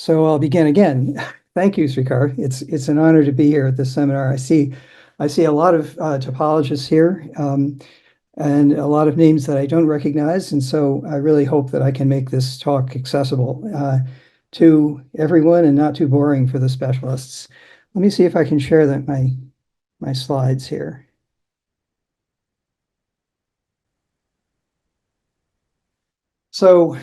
So I'll begin again. Thank you, Srikar. It's an honor to be here at this seminar. I see a lot of topologists here, and a lot of names that I don't recognize, and so I really hope that I can make this talk accessible to everyone and not too boring for the specialists. Let me see if I can share my slides here. So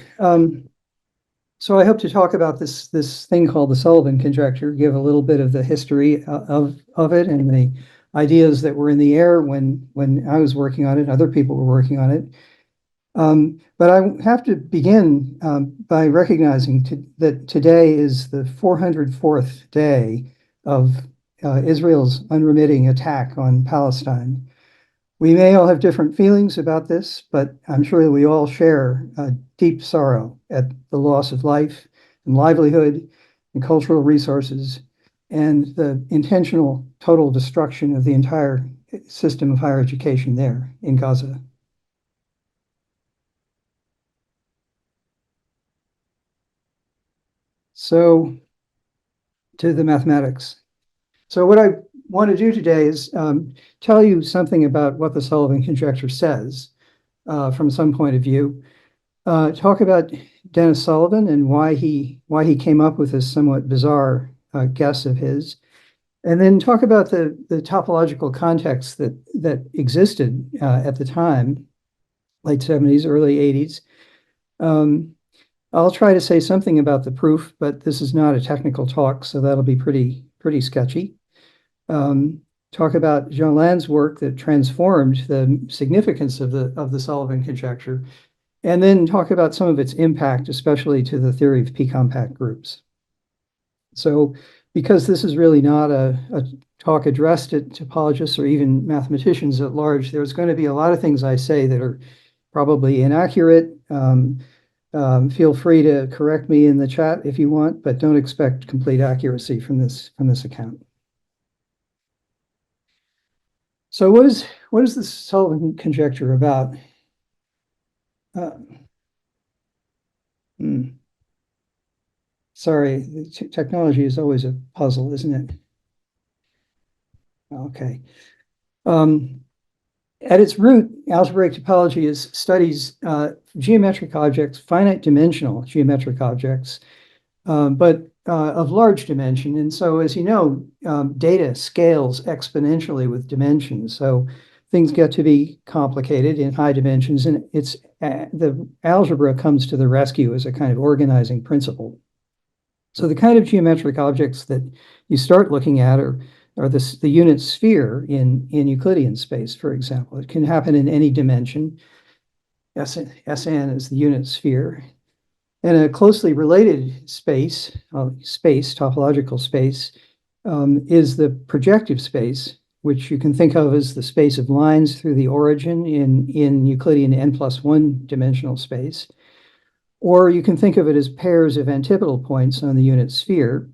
I hope to talk about this thing called the Sullivan Conjecture, give a little bit of the history of it and the ideas that were in the air when I was working on it, other people were working on it. But I have to begin by recognizing that today is the 404th day of Israel's unremitting attack on Palestine. We may all have different feelings about this, but I'm sure that we all share a deep sorrow at the loss of life and livelihood and cultural resources and the intentional total destruction of the entire system of higher education there in Gaza. So to the mathematics. So what I want to do today is tell you something about what the Sullivan Conjecture says from some point of view. Talk about Dennis Sullivan and why he came up with this somewhat bizarre guess of his, and then talk about the topological context that existed at the time, late 70s, early 80s. I'll try to say something about the proof, but this is not a technical talk, so that'll be pretty sketchy. Talk about Jean Land's work that transformed the significance of the Sullivan Conjecture, and then talk about some of its impact, especially to the theory of p-compact groups. So because this is really not a talk addressed at topologists or even mathematicians at large, there's going to be a lot of things I say that are probably inaccurate. Feel free to correct me in the chat if you want, but don't expect complete accuracy from this account. So what is the Sullivan Conjecture about? Sorry, technology is always a puzzle, isn't it? Okay. At its root, algebraic topology studies geometric objects, finite dimensional geometric objects, but of large dimension. And so, as you know, data scales exponentially with dimensions. So things get to be complicated in high dimensions, and the algebra comes to the rescue as a kind of organizing principle. So the kind of geometric objects that you start looking at are the unit sphere in Euclidean space, for example. It can happen in any dimension. Sn is the unit sphere. And a closely related space, topological space, is the projective space, which you can think of as the space of lines through the origin in Euclidean n+1 dimensional space. Or you can think of it as pairs of antipodal points on the unit sphere.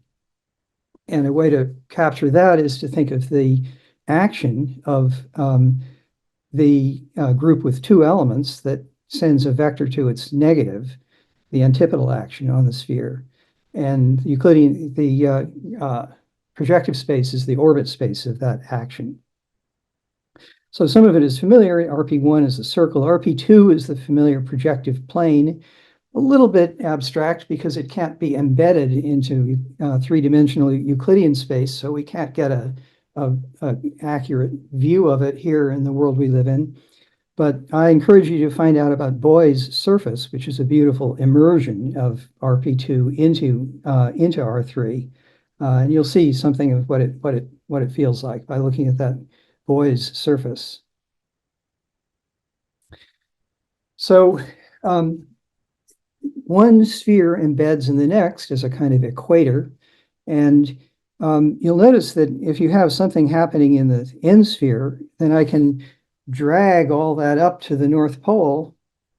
And a way to capture that is to think of the action of the group with two elements that sends a vector to its negative, the antipodal action on the sphere. And Euclidean, the projective space is the orbit space of that action. So some of it is familiar. RP1 is the circle. RP2 is the familiar projective plane. A little bit abstract because it can't be embedded into three-dimensional Euclidean space, so we can't get a accurate view of it here in the world we live in. But I encourage you to find out about Boy's surface, which is a beautiful immersion of RP2 into R3, and you'll see something of what it feels like by looking at that Boy's surface. So one sphere embeds in the next as a kind of equator. And you'll notice that if you have something happening in the n sphere, then I can drag all that up to the North Pole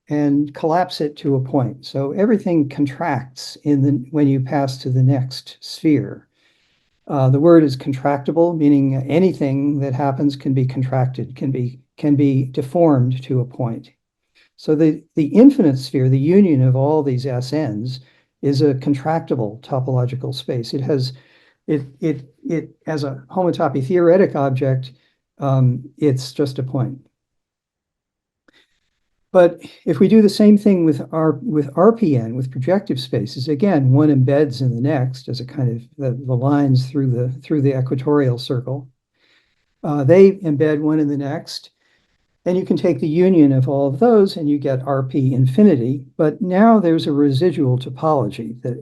and collapse it to a point. So everything contracts when you pass to the next sphere. The word is contractible, meaning anything that happens can be contracted, can be deformed to a point. So the infinite sphere, the union of all these SNs, is a contractible topological space. It has as a homotopy-theoretic object, it's just a point. But if we do the same thing with RPN, with projective spaces, again, one embeds in the next as a kind of the lines through the equatorial circle. They embed one in the next, and you can take the union of all of those and you get RP infinity. But now there's a residual topology that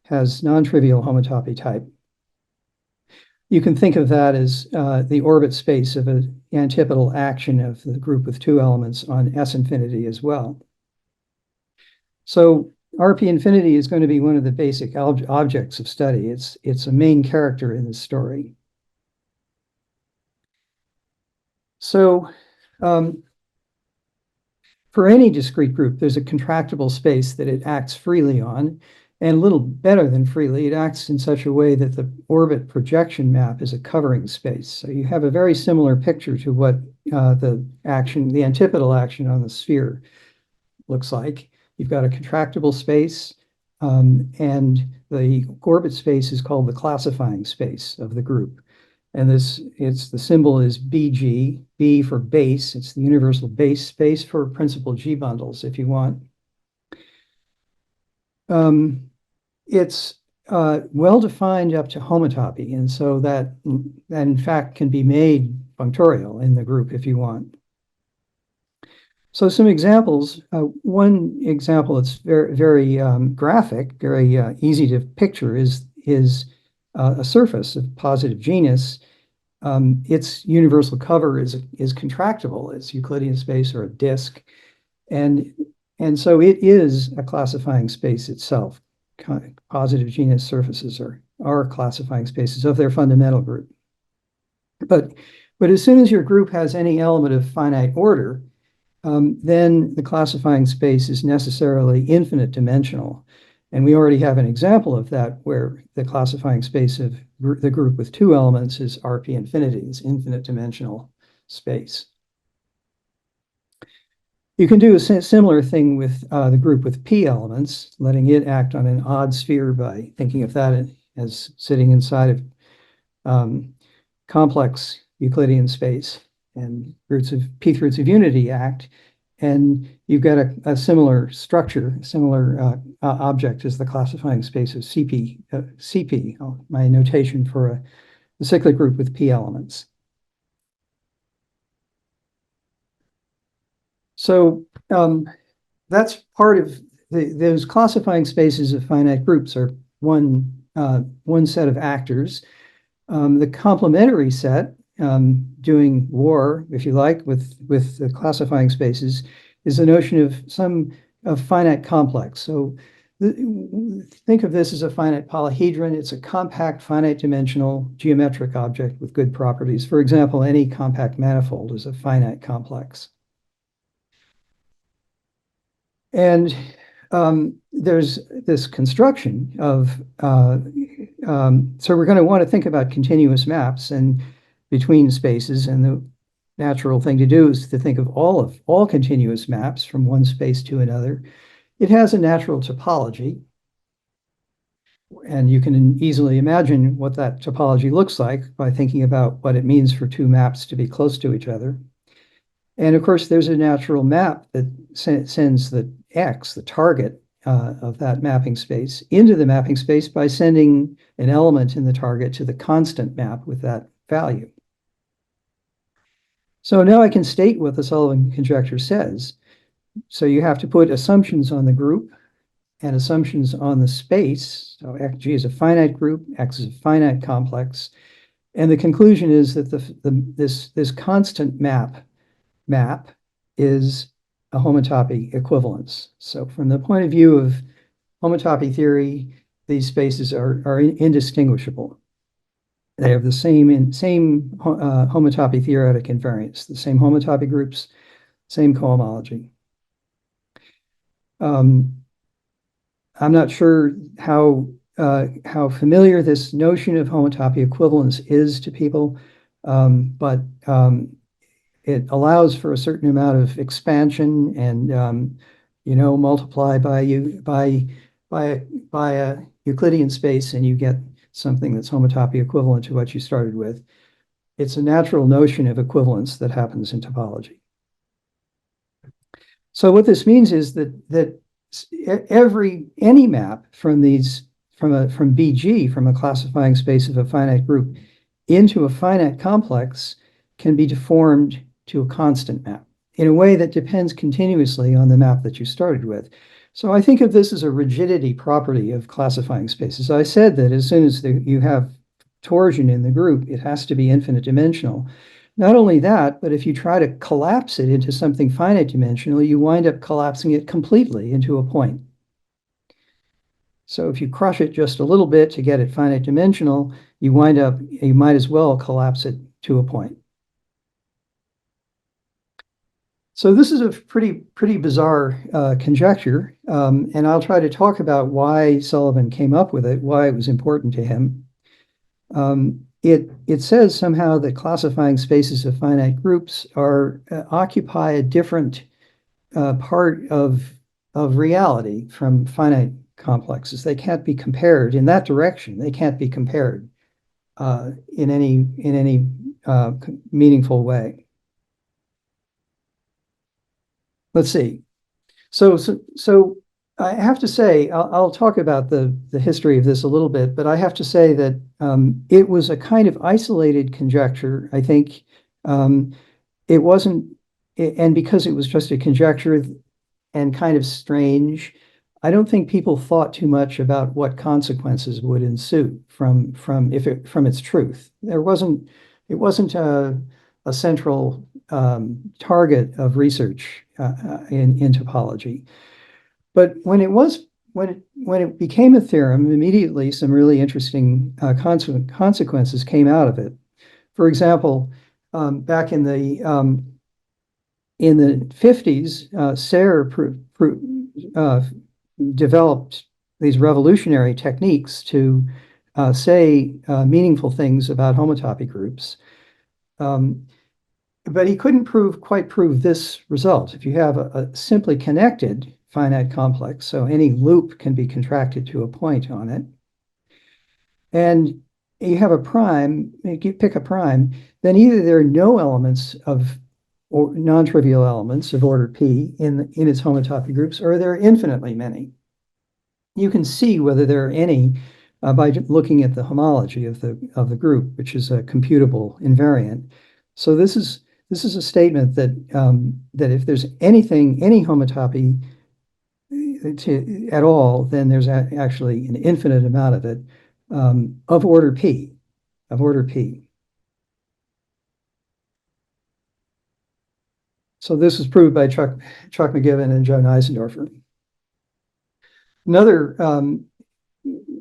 has non-trivial homotopy type. You can think of that as the orbit space of an antipodal action of the group with two elements on S infinity as well. So RP infinity is going to be one of the basic objects of study. It's a main character in the story. So for any discrete group, there's a contractible space that it acts freely on. And a little better than freely, it acts in such a way that the orbit projection map is a covering space. So you have a very similar picture to what the antipodal action on the sphere looks like. You've got a contractible space, and the orbit space is called the classifying space of the group. And the symbol is BG, B for base. It's the universal base space for principal G bundles, if you want. It's well-defined up to homotopy, and so that in fact can be made functorial in the group if you want. So some examples. One example that's very graphic, very easy to picture is a surface of positive genus. Its universal cover is contractible. It's Euclidean space or a disk, and so it is a classifying space itself. Positive genus surfaces are classifying spaces of their fundamental group. But as soon as your group has any element of finite order, then the classifying space is necessarily infinite dimensional. And we already have an example of that where the classifying space of the group with two elements is RP infinity, this infinite dimensional space. You can do a similar thing with the group with p elements, letting it act on an odd sphere by thinking of that as sitting inside of complex Euclidean space, and p roots of unity act, and you've got a similar structure, similar object as the classifying space of CP, my notation for a cyclic group with p elements. So that's part of those classifying spaces of finite groups are one set of actors. The complementary set, doing war, if you like, with the classifying spaces, is the notion of finite complex. So think of this as a finite polyhedron. It's a compact, finite dimensional geometric object with good properties. For example, any compact manifold is a finite complex. And there's this construction of, so we're going to want to think about continuous maps and between spaces, and the natural thing to do is to think of all continuous maps from one space to another. It has a natural topology, and you can easily imagine what that topology looks like by thinking about what it means for two maps to be close to each other. And of course, there's a natural map that sends the X, the target of that mapping space, into the mapping space by sending an element in the target to the constant map with that value. So now I can state what the Sullivan conjecture says. So you have to put assumptions on the group and assumptions on the space. So G is a finite group, X is a finite complex. And the conclusion is that this constant map is a homotopy equivalence. So from the point of view of homotopy theory, these spaces are indistinguishable. They have the same homotopy-theoretic invariance, the same homotopy groups, same cohomology. I'm not sure how familiar this notion of homotopy equivalence is to people, but it allows for a certain amount of expansion and multiply by by a Euclidean space and you get something that's homotopy equivalent to what you started with. It's a natural notion of equivalence that happens in topology. So what this means is that any map from BG, from a classifying space of a finite group, into a finite complex can be deformed to a constant map in a way that depends continuously on the map that you started with. So I think of this as a rigidity property of classifying spaces. I said that as soon as you have torsion in the group, it has to be infinite dimensional. Not only that, but if you try to collapse it into something finite dimensional, you wind up collapsing it completely into a point. So if you crush it just a little bit to get it finite dimensional, you might as well collapse it to a point. So this is a pretty bizarre conjecture, and I'll try to talk about why Sullivan came up with it, why it was important to him. It says somehow that classifying spaces of finite groups occupy a different part of reality from finite complexes. They can't be compared in that direction. They can't be compared in any meaningful way. Let's see. So I have to say, I'll talk about the history of this a little bit, but I have to say that it was a kind of isolated conjecture. I think it wasn't, and because it was just a conjecture and kind of strange, I don't think people thought too much about what consequences would ensue from its truth. It wasn't a central target of research in topology. But when it became a theorem, immediately some really interesting consequences came out of it. For example, back in the 50s, Serre developed these revolutionary techniques to say meaningful things about homotopy groups. But he couldn't quite prove this result. If you have a simply connected finite complex, so any loop can be contracted to a point on it, and you have a prime, you pick a prime, then either there are no elements or non-trivial elements of order P in its homotopy groups, or there are infinitely many. You can see whether there are any by looking at the homology of the group, which is a computable invariant. So this is a statement that if there's any homotopy at all, then there's actually an infinite amount of it of order P. So this was proved by Chuck McGibbon and Joe Neisendorfer. Another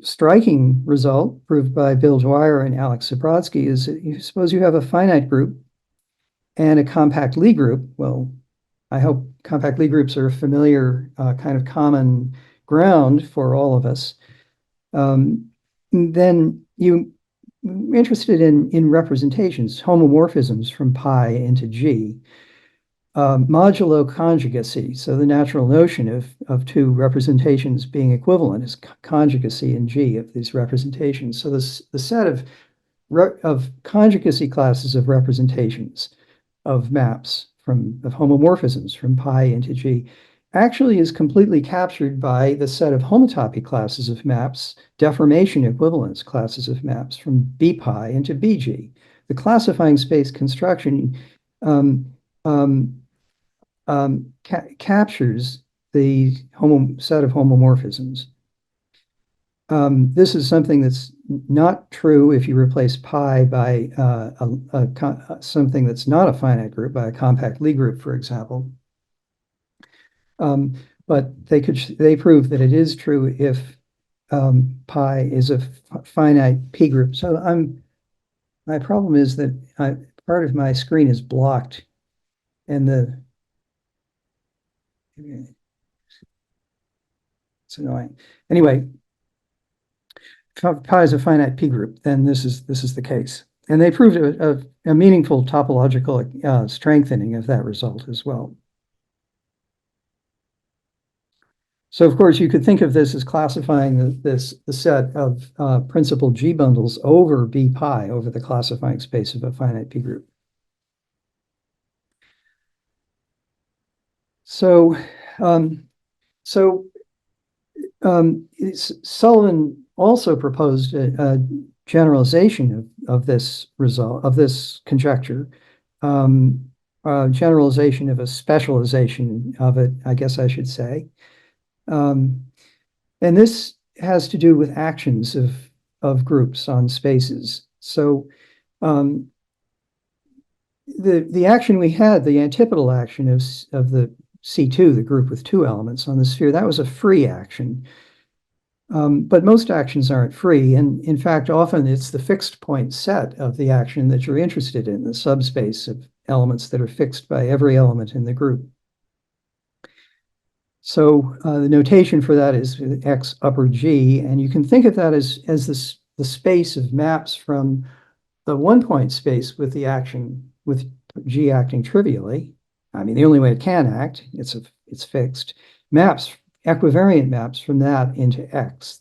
striking result proved by Bill Dwyer and Alex Zabrodsky is that suppose you have a finite group and a compact Lie group. Well, I hope compact Lie groups are a familiar kind of common ground for all of us. Then you're interested in representations, homomorphisms from pi into G. Modulo conjugacy, so the natural notion of two representations being equivalent is conjugacy in G of these representations. So the set of conjugacy classes of representations of maps of homomorphisms from pi into G actually is completely captured by the set of homotopy classes of maps, deformation equivalence classes of maps from B pi into BG. The classifying space construction captures the set of homomorphisms. This is something that's not true if you replace pi by something that's not a finite group, by a compact Lie group, for example. But they prove that it is true if pi is a finite P group. So my problem is that part of my screen is blocked, and it's annoying. Anyway, if pi is a finite P group, then this is the case. And they proved a meaningful topological strengthening of that result as well. So of course you could think of this as classifying the set of principal G bundles over B pi over the classifying space of a finite P group. So, so Sullivan also proposed a generalization of this result, of this conjecture, generalization of a specialization of it, I guess I should say. And this has to do with actions of groups on spaces. So the action we had, the antipodal action of the C2, the group with two elements on the sphere, that was a free action. But most actions aren't free. And in fact, often it's the fixed point set of the action that you're interested in, the subspace of elements that are fixed by every element in the group. So the notation for that is X upper G, and you can think of that as the space of maps from the one-point space with the action, with G acting trivially. I mean, the only way it can act, it's fixed. Maps, equivariant maps from that into X.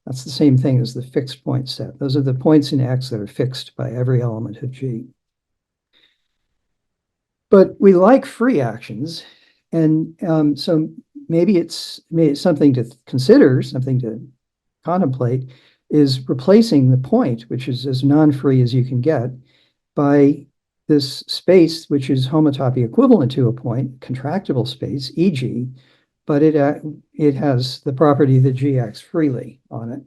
That's the same thing as the fixed point set. Those are the points in X that are fixed by every element of G. But we like free actions, and so maybe it's something to consider, something to contemplate, is replacing the point, which is as non-free as you can get, by this space, which is homotopy equivalent to a point, contractible space, e.g., but it has the property that G acts freely on it.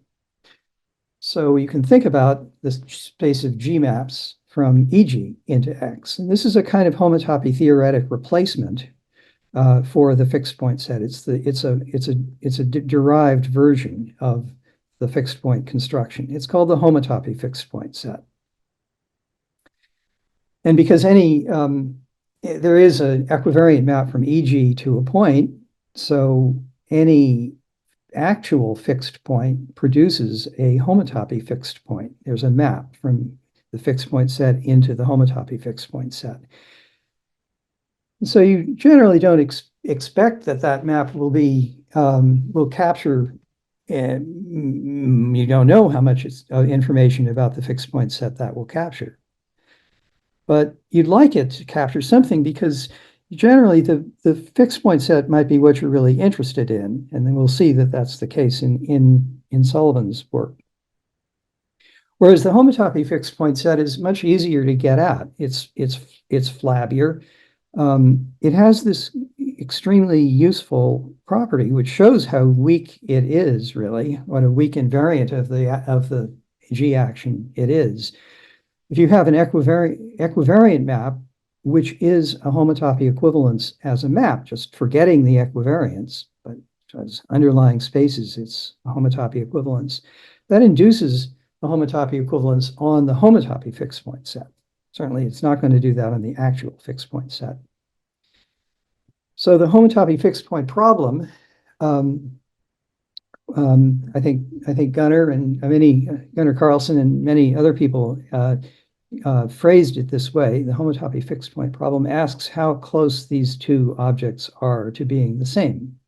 So you can think about the space of G maps from EG into X. And this is a kind of homotopy-theoretic replacement for the fixed point set. It's a derived version of the fixed point construction. It's called the homotopy fixed point set. And because there is an equivariant map from EG to a point, so any actual fixed point produces a homotopy fixed point. There's a map from the fixed point set into the homotopy fixed point set. So you generally don't expect that map will capture, you don't know how much information about the fixed point set that will capture. But you'd like it to capture something because generally the fixed point set might be what you're really interested in, and then we'll see that that's the case in Sullivan's work. Whereas the homotopy fixed point set is much easier to get at. It's flabbier. It has this extremely useful property, which shows how weak it is, really, what a weak invariant of the G action it is. If you have an equivariant map, which is a homotopy equivalence as a map, just forgetting the equivariance, but as underlying spaces, it's a homotopy equivalence, that induces a homotopy equivalence on the homotopy fixed point set. Certainly, it's not going to do that on the actual fixed point set. So the homotopy fixed point problem, I think Gunnar Carlson and many other people phrased it this way. The homotopy fixed point problem asks how close these two objects are to being the same.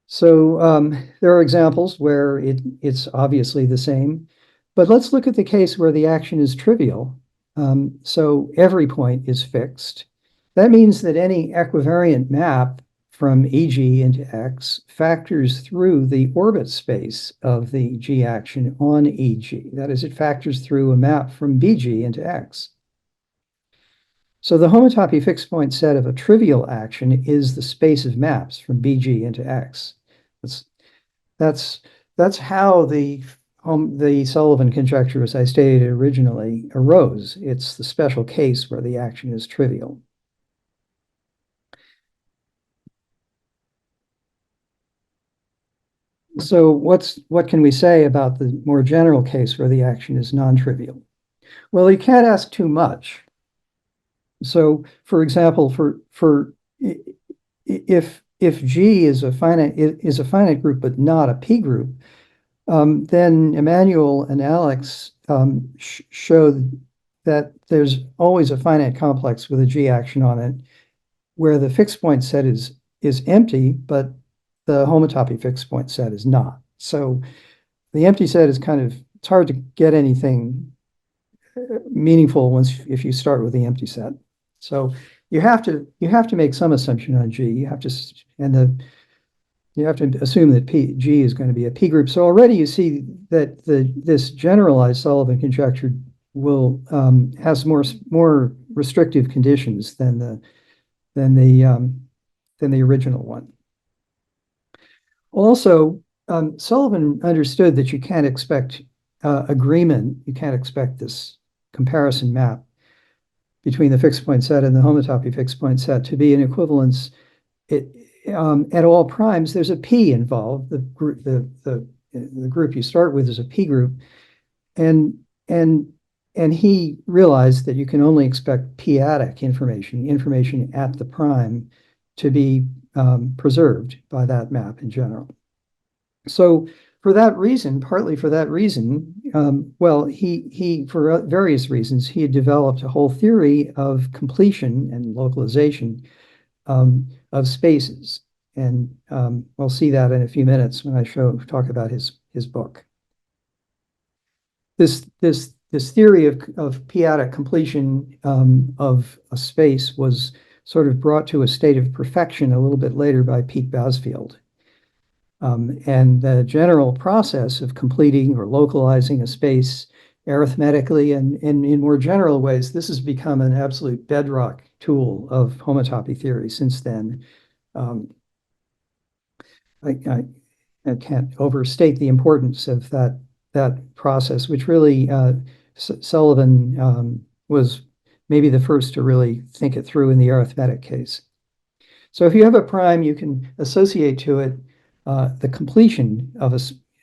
So there are examples where it's obviously the same, but let's look at the case where the action is trivial. So every point is fixed. That means that any equivariant map from EG into X factors through the orbit space of the G action on EG. That is, it factors through a map from BG into X. So the homotopy fixed point set of a trivial action is the space of maps from BG into X. That's how the Sullivan conjecture, as I stated originally, arose. It's the special case where the action is trivial. So what can we say about the more general case where the action is non-trivial? Well, you can't ask too much. So, for example, if G is a finite group but not a P group, then Emmanuel and Alex showed that there's always a finite complex with a G action on it, where the fixed point set is is empty, but the homotopy fixed point set is not. So the empty set is it's hard to get anything meaningful if you start with the empty set. So you have to make some assumption on G. You have to assume that G is going to be a P group. So already you see that this generalized Sullivan conjecture will has more restrictive conditions than the original one. Also, Sullivan understood that you can't expect agreement. You can't expect this comparison map between the fixed point set and the homotopy fixed point set to be an equivalence. At all primes, there's a P involved. The group you start with is a P group, and he realized that you can only expect p-adic information at the prime, to be preserved by that map in general. So for that reason, partly for that reason, well, he for various reasons, he had developed a whole theory of completion and localization of spaces. And we'll see that in a few minutes when I talk about his book. This theory of p-adic completion of a space was sort of brought to a state of perfection a little bit later by Pete Basfield. And the general process of completing or localizing a space arithmetically and in more general ways, this has become an absolute bedrock tool of homotopy theory since then. I can't overstate the importance of that process, which really Sullivan was maybe the first to really think it through in the arithmetic case. So if you have a prime, you can associate to it the completion of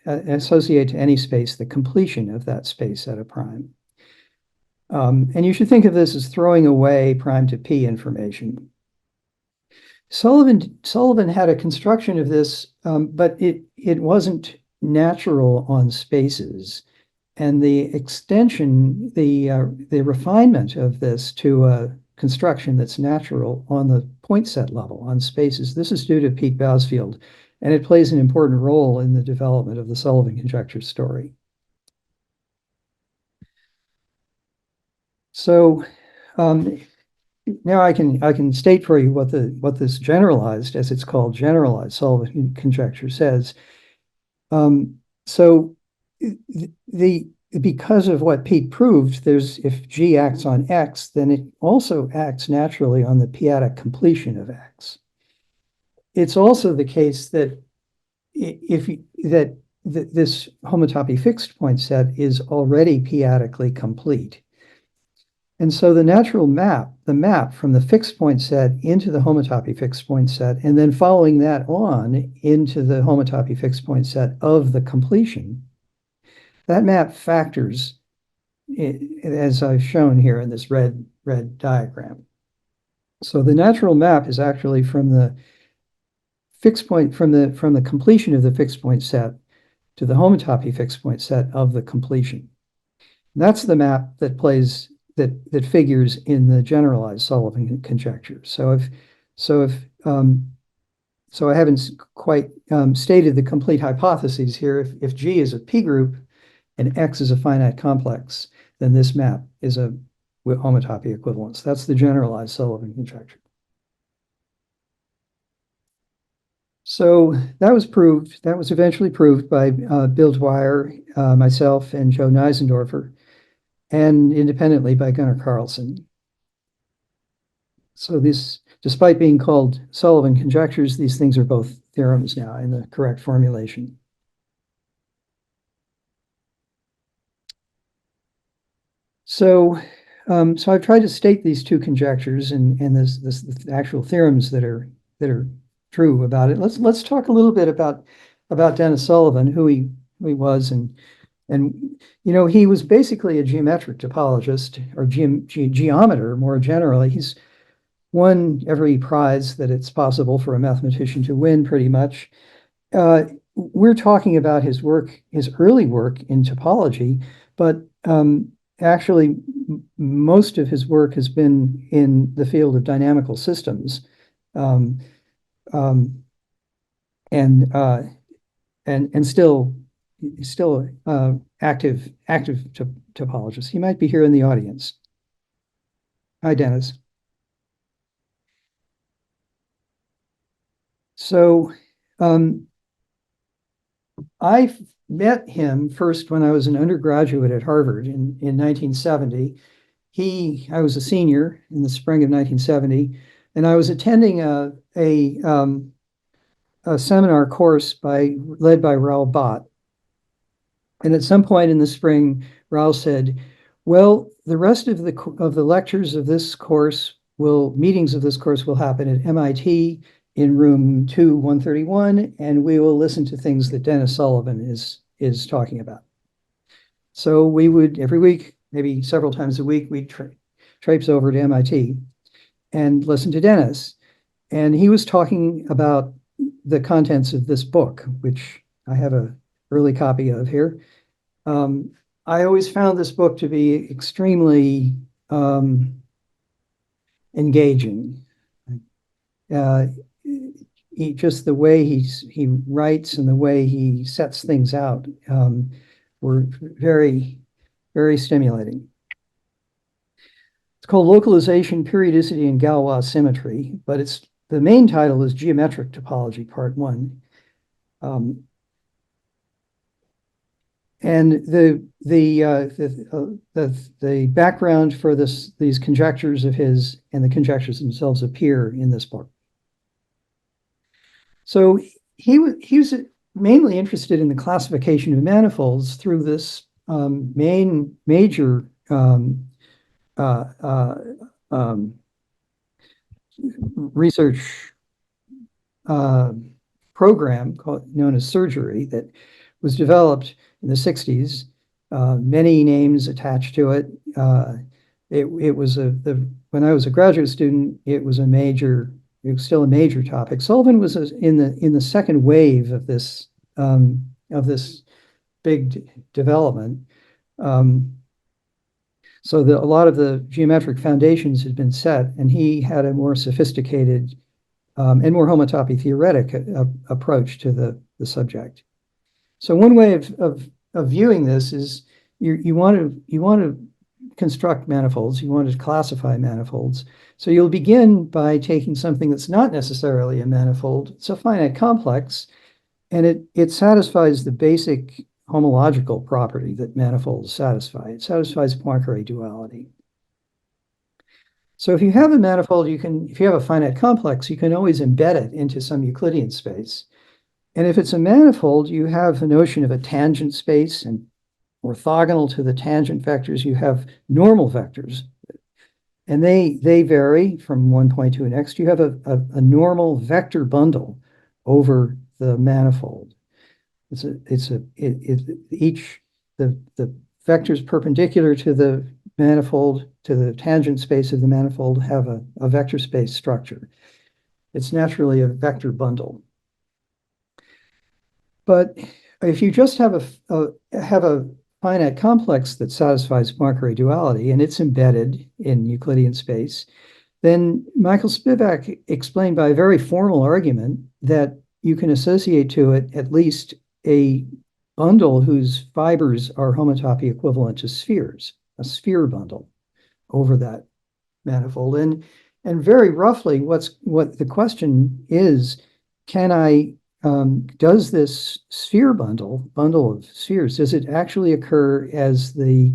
associate to any space the completion of that space at a prime. And you should think of this as throwing away prime to P information. Sullivan had a construction of this, but it wasn't natural on spaces. And the extension, the refinement of this to a construction that's natural on the point set level on spaces, this is due to Pete Basfield, and it plays an important role in the development of the Sullivan conjecture story. So now I can state for you what this generalized, as it's called, generalized Sullivan conjecture says. So because of what Pete proved, if G acts on X, then it also acts naturally on the p-adic completion of X. It's also the case that this homotopy fixed point set is already p-adically complete. And so the natural map, the map from the fixed point set into the homotopy fixed point set, and then following that on into the homotopy fixed point set of the completion, that map factors, as I've shown here in this red diagram. So the natural map is actually from the fixed point, from the completion of the fixed point set to the homotopy fixed point set of the completion. And that's the map that figures in the generalized Sullivan conjecture. So I haven't quite stated the complete hypotheses here. If G is a P group and X is a finite complex, then this map is a homotopy equivalence. That's the generalized Sullivan conjecture. So that was proved. That was eventually proved by Bill Dwyer, myself, and Joe Neisendorfer, and independently by Gunnar Carlson. So despite being called Sullivan conjectures, these things are both theorems now in the correct formulation. So I've tried to state these two conjectures and the actual theorems that are true about it. Let's talk a little bit about Dennis Sullivan, who he was, and he was basically a geometric topologist, or geometer more generally. He's won every prize that it's possible for a mathematician to win, pretty much. We're talking about his early work in topology, but actually most of his work has been in the field of dynamical systems. and still active topologist. He might be here in the audience. Hi, Dennis. So I met him first when I was an undergraduate at Harvard in 1970. I was a senior in the spring of 1970, and I was attending a seminar course led by Raoul Bott. And at some point in the spring, Raoul said, "Well, the rest of the lectures of this course meetings of this course will happen at MIT in room 131, and we will listen to things that Dennis Sullivan is talking about." So we would every week, maybe several times a week, we'd traipse over to MIT and listen to Dennis. And he was talking about the contents of this book, which I have an early copy of here. I always found this book to be extremely engaging. Just the way he writes and the way he sets things out were very, very stimulating. It's called Localization, Periodicity, and Galois Symmetry, but the main title is Geometric Topology, Part 1. And the background for these conjectures of his and the conjectures themselves appear in this book. So he was mainly interested in the classification of manifolds through this major research program known as Surgery that was developed in the 60s. Many names attached to it. It was when I was a graduate student, it was still a major topic. Sullivan was in the second wave of this big development. So a lot of the geometric foundations had been set, and he had a more sophisticated and more homotopy-theoretic approach to the subject. So one way of viewing this is you want to construct manifolds, you want to classify manifolds. So you'll begin by taking something that's not necessarily a manifold. It's a finite complex, and it satisfies the basic homological property that manifolds satisfy. It satisfies Poincare duality. So if you have a manifold, if you have a finite complex, you can always embed it into some Euclidean space. And if it's a manifold, you have the notion of a tangent space, and orthogonal to the tangent vectors, you have normal vectors. And they vary from one point to the next. You have a normal vector bundle over the manifold. The vectors perpendicular to the manifold, to the tangent space of the manifold, have a vector space structure. It's naturally a vector bundle. But if you just have a finite complex that satisfies Poincare duality and it's embedded in Euclidean space, then Michael Spivak explained by a very formal argument that you can associate to it at least a bundle whose fibers are homotopy equivalent to spheres, a sphere bundle over that manifold. And very roughly, what the question is, does this sphere bundle of spheres, does it actually occur as the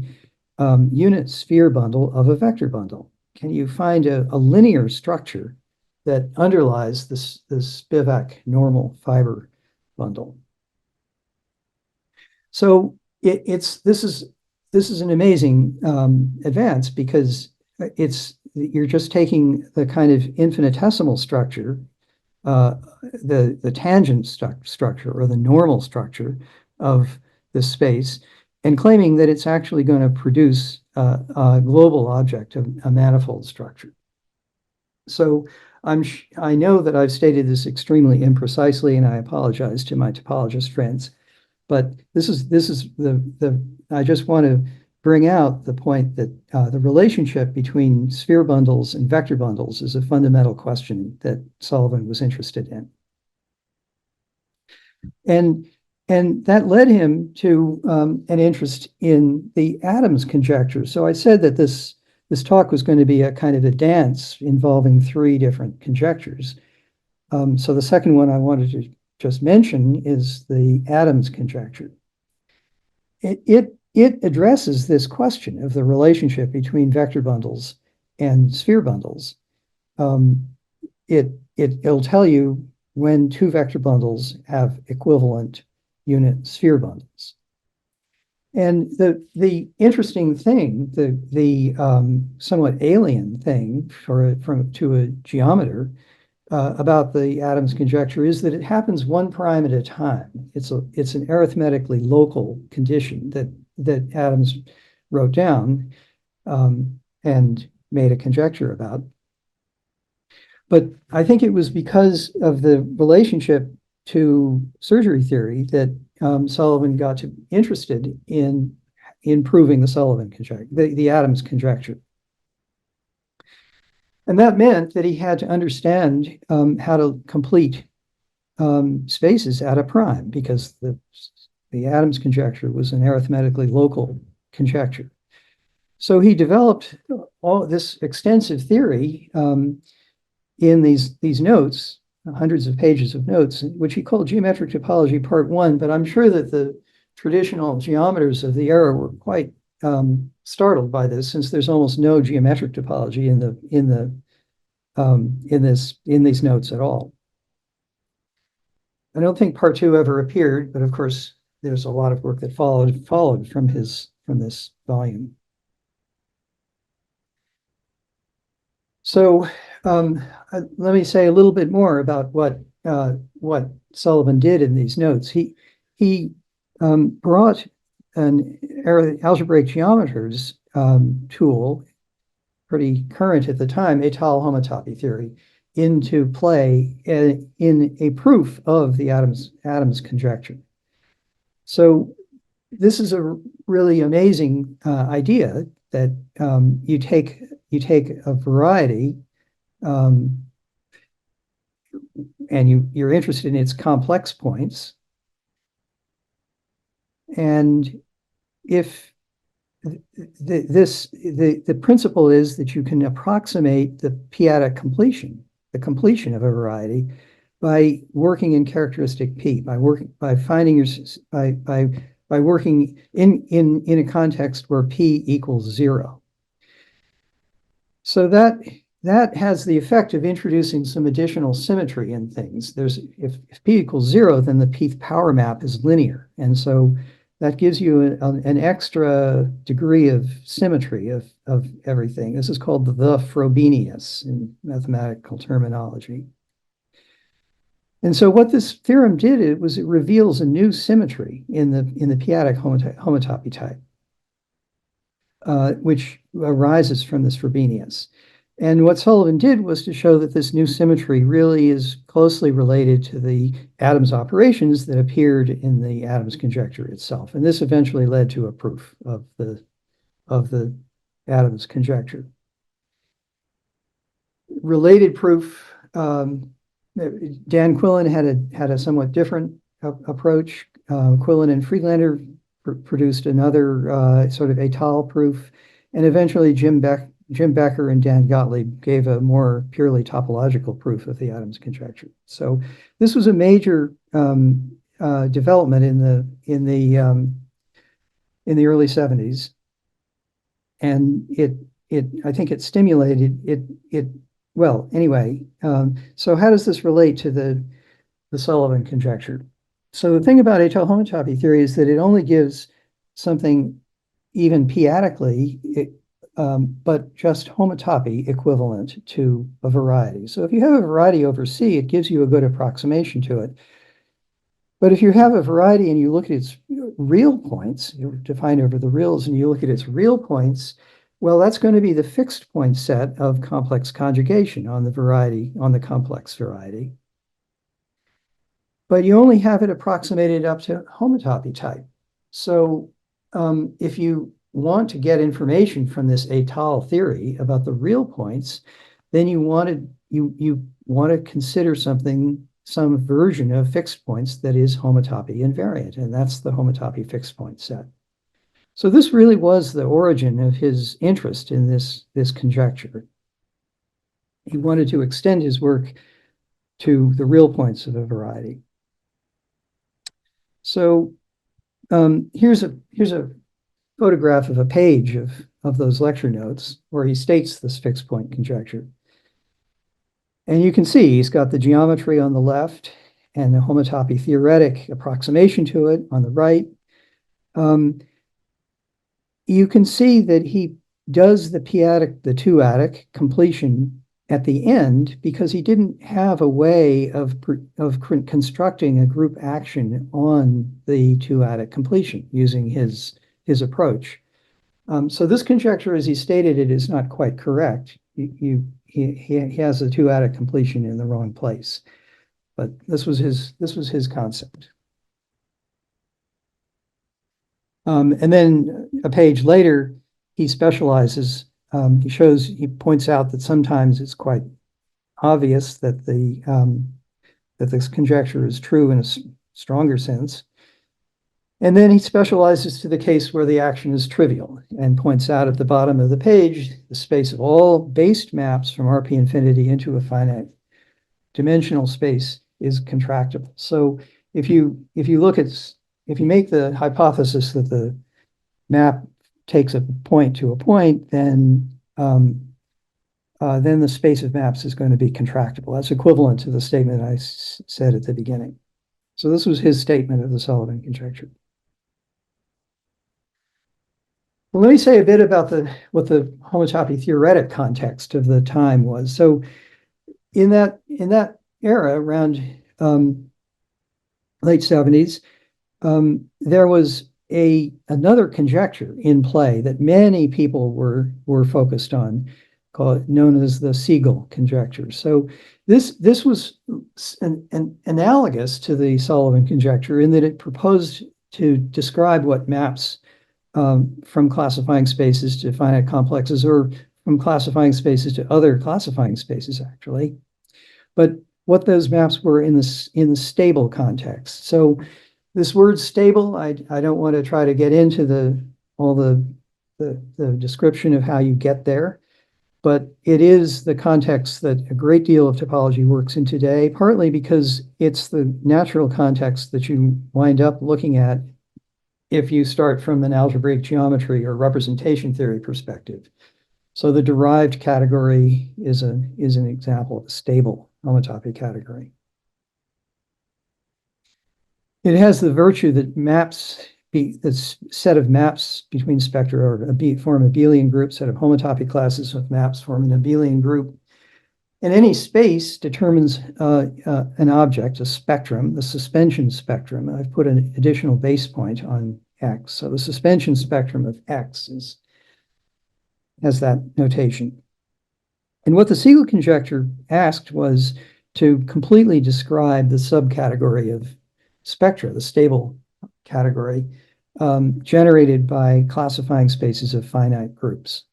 unit sphere bundle of a vector bundle? Can you find a linear structure that underlies this Spivak normal fiber bundle? So this is an amazing advance, because you're just taking the kind of infinitesimal structure, the tangent structure or the normal structure of this space, and claiming that it's actually going to produce a global object, a manifold structure. So I know that I've stated this extremely imprecisely, and I apologize to my topologist friends, but this is I just want to bring out the point that the relationship between sphere bundles and vector bundles is a fundamental question that Sullivan was interested in. And that led him to an interest in the Adams conjecture. So I said that this talk was going to be a kind of a dance involving three different conjectures. So the second one I wanted to just mention is the Adams conjecture. It addresses this question of the relationship between vector bundles and sphere bundles. It'll tell you when two vector bundles have equivalent unit sphere bundles. And the interesting thing, the somewhat alien thing to a geometer about the Adams conjecture is that it happens one prime at a time. It's an arithmetically local condition that Adams wrote down and made a conjecture about. But I think it was because of the relationship to surgery theory that Sullivan got interested in proving the Sullivan conjecture, the Adams conjecture. And that meant that he had to understand how to complete spaces at a prime, because the Adams conjecture was an arithmetically local conjecture. So he developed all this extensive theory in these notes, hundreds of pages of notes, which he called Geometric Topology Part 1, but I'm sure that the traditional geometers of the era were quite startled by this, since there's almost no geometric topology in these notes at all. I don't think Part 2 ever appeared, but of course there's a lot of work that followed from this volume. So let me say a little bit more about what Sullivan did in these notes. He brought an algebraic geometers tool, pretty current at the time, étale homotopy theory, into play in a proof of the Adams conjecture. So this is a really amazing idea that you take a variety and you're interested in its complex points, and if the principle is that you can approximate the p-adic completion, the completion of a variety, by working in characteristic P, by working in a context where P equals 0. So that has the effect of introducing some additional symmetry in things. If P equals 0, then the Pth power map is linear, and so that gives you an extra degree of symmetry of everything. This is called the Frobenius in mathematical terminology. And so what this theorem did, it reveals a new symmetry in the p-adic homotopy type, which arises from this Frobenius. And what Sullivan did was to show that this new symmetry really is closely related to the Adams operations that appeared in the Adams conjecture itself. And this eventually led to a proof of the Adams conjecture. Related proof, Dan Quillen had a somewhat different approach. Quillen and Friedlander produced another sort of étale proof, and eventually Jim Becker and Dan Gottlieb gave a more purely topological proof of the Adams conjecture. So this was a major development in the early 70s, and I think it stimulated it. Well, anyway, so how does this relate to the Sullivan conjecture? So the thing about étale homotopy theory is that it only gives something even p-adically, but just homotopy equivalent to a variety. So if you have a variety over C, it gives you a good approximation to it. But if you have a variety and you look at its real points, you define over the reals, and you look at its real points, well, that's going to be the fixed point set of complex conjugation on the variety, on the complex variety. But you only have it approximated up to homotopy type. So if you want to get information from this étale theory about the real points, then you want to consider some version of fixed points that is homotopy invariant, and that's the homotopy fixed point set. So this really was the origin of his interest in this conjecture. He wanted to extend his work to the real points of a variety. So here's a photograph of a page of those lecture notes where he states this fixed point conjecture. And you can see he's got the geometry on the left and the homotopy-theoretic approximation to it on the right. You can see that he does the two-adic completion at the end because he didn't have a way of constructing a group action on the two-adic completion using his approach. So this conjecture, as he stated it, is not quite correct. He has the two-adic completion in the wrong place, but this was his concept. And then a page later, he specializes. He points out that sometimes it's quite obvious that that this conjecture is true in a stronger sense. And then he specializes to the case where the action is trivial and points out at the bottom of the page the space of all based maps from RP infinity into a finite dimensional space is contractible. So if you make the hypothesis that the map takes a point to a point, then the space of maps is going to be contractible. That's equivalent to the statement I said at the beginning. So this was his statement of the Sullivan conjecture. Well, let me say a bit about what the homotopy-theoretic context of the time was. So in that era, around late 70s, there was another conjecture in play that many people were focused on, known as the Siegel conjecture. So this was an analogous to the Sullivan conjecture in that it proposed to describe what maps from classifying spaces to finite complexes, or from classifying spaces to other classifying spaces, actually. But what those maps were in the stable context. So this word stable, I don't want to try to get into all the description of how you get there, but it is the context that a great deal of topology works in today, partly because it's the natural context that you wind up looking at if you start from an algebraic geometry or representation theory perspective. So the derived category is an example of a stable homotopy category. It has the virtue that this set of maps between spectra form a abelian group, set of homotopy classes of maps form an abelian group. And any space determines an object, a spectrum, the suspension spectrum. I've put an additional base point on X. So the suspension spectrum of X has that notation. And what the Siegel conjecture asked was to completely describe the subcategory of spectra, the stable category, generated by classifying spaces of finite groups.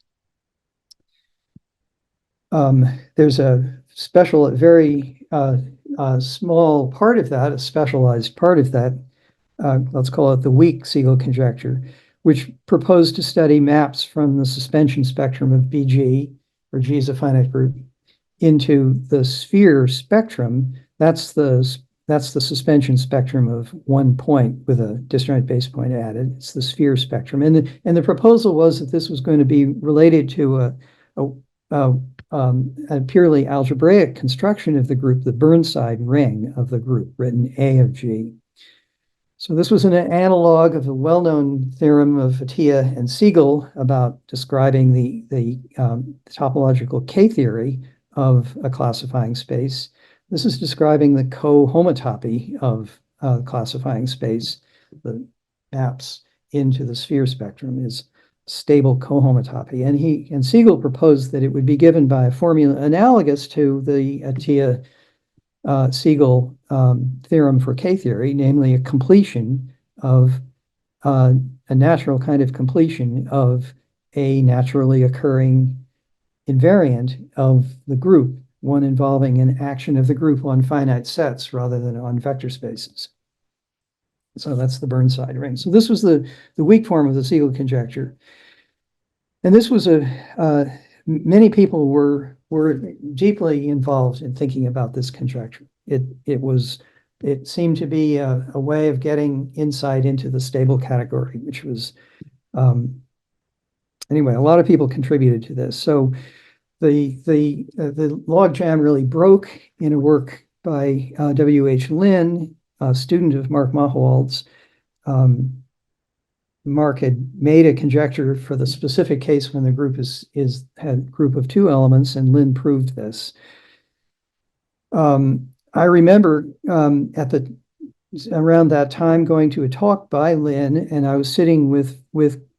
There's a very small part of that, a specialized part of that, let's call it the weak Siegel conjecture, which proposed to study maps from the suspension spectrum of BG, where G is a finite group, into the sphere spectrum. That's the suspension spectrum of one point with a disjoint base point added. It's the sphere spectrum, and the proposal was that this was going to be related to a purely algebraic construction of the group, the Burnside ring of the group, written A of G. So this was an analog of a well-known theorem of Atiyah and Siegel about describing the topological K-theory of a classifying space. This is describing the co-homotopy of classifying space. The maps into the sphere spectrum is stable co-homotopy. And Siegel proposed that it would be given by a formula analogous to the Atiyah Siegel theorem for K-theory, namely a completion of a natural kind of completion of a naturally occurring invariant of the group, one involving an action of the group on finite sets rather than on vector spaces. So that's the Burnside ring. So this was the weak form of the Siegel conjecture. And this was many people were deeply involved in thinking about this conjecture. It seemed to be a way of getting insight into the stable category, which was, anyway, a lot of people contributed to this. So the logjam really broke in a work by W.H. Lynn, a student of Mark Mahowald's. Mark had made a conjecture for the specific case when the group had a group of two elements, and Lynn proved this. I remember around that time going to a talk by Lynn, and I was sitting with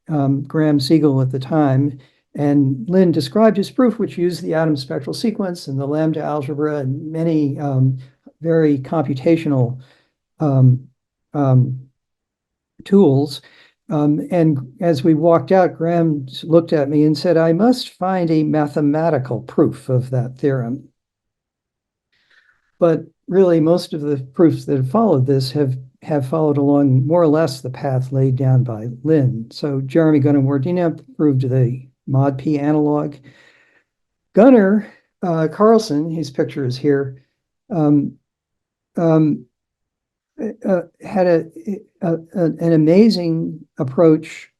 Graham Siegel at the time, and Lynn described his proof, which used the atom spectral sequence and the lambda algebra and many very computational tools. And as we walked out, Graham looked at me and said, "I must find a mathematical proof of that theorem." But really, most of the proofs that have followed this have followed along more or less the path laid down by Lynn. So Jeremy Gunnar-Wardena proved the mod P analog. Gunnar Carlson, his picture is here, had an amazing approach,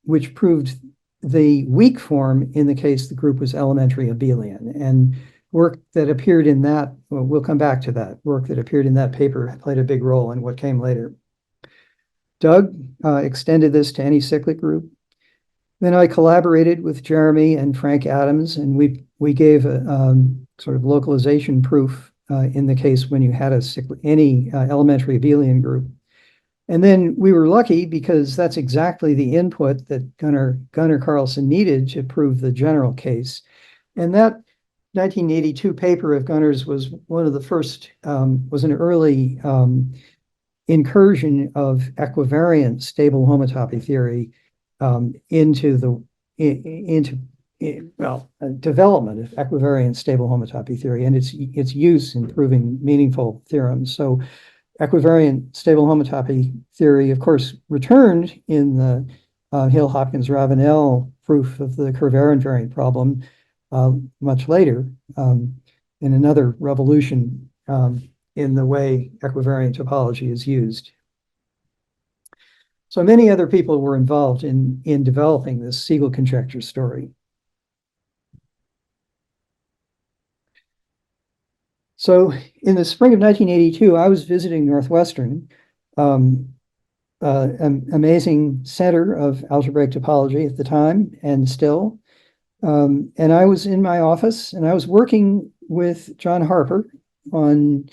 which proved the weak form in the case the group was elementary abelian. And work that appeared in that, well, we'll come back to that, work that appeared in that paper played a big role in what came later. Doug extended this to any cyclic group. Then I collaborated with Jeremy and Frank Adams, and we gave a sort of localization proof in the case when you had any elementary abelian group. And then we were lucky because that's exactly the input that Gunnar Carlson needed to prove the general case. And that 1982 paper of Gunnar's was one of the first, was an early incursion of equivariant stable homotopy theory into development of equivariant stable homotopy theory and its use in proving meaningful theorems. So equivariant stable homotopy theory, of course, returned in the Hill-Hopkins-Ravenel proof of the Curvaire invariant problem much later, in another revolution in the way equivariant topology is used. So many other people were involved in developing this Siegel conjecture story. So in the spring of 1982, I was visiting Northwestern, an amazing center of algebraic topology at the time and still. And I was in my office and I was working with John Harper on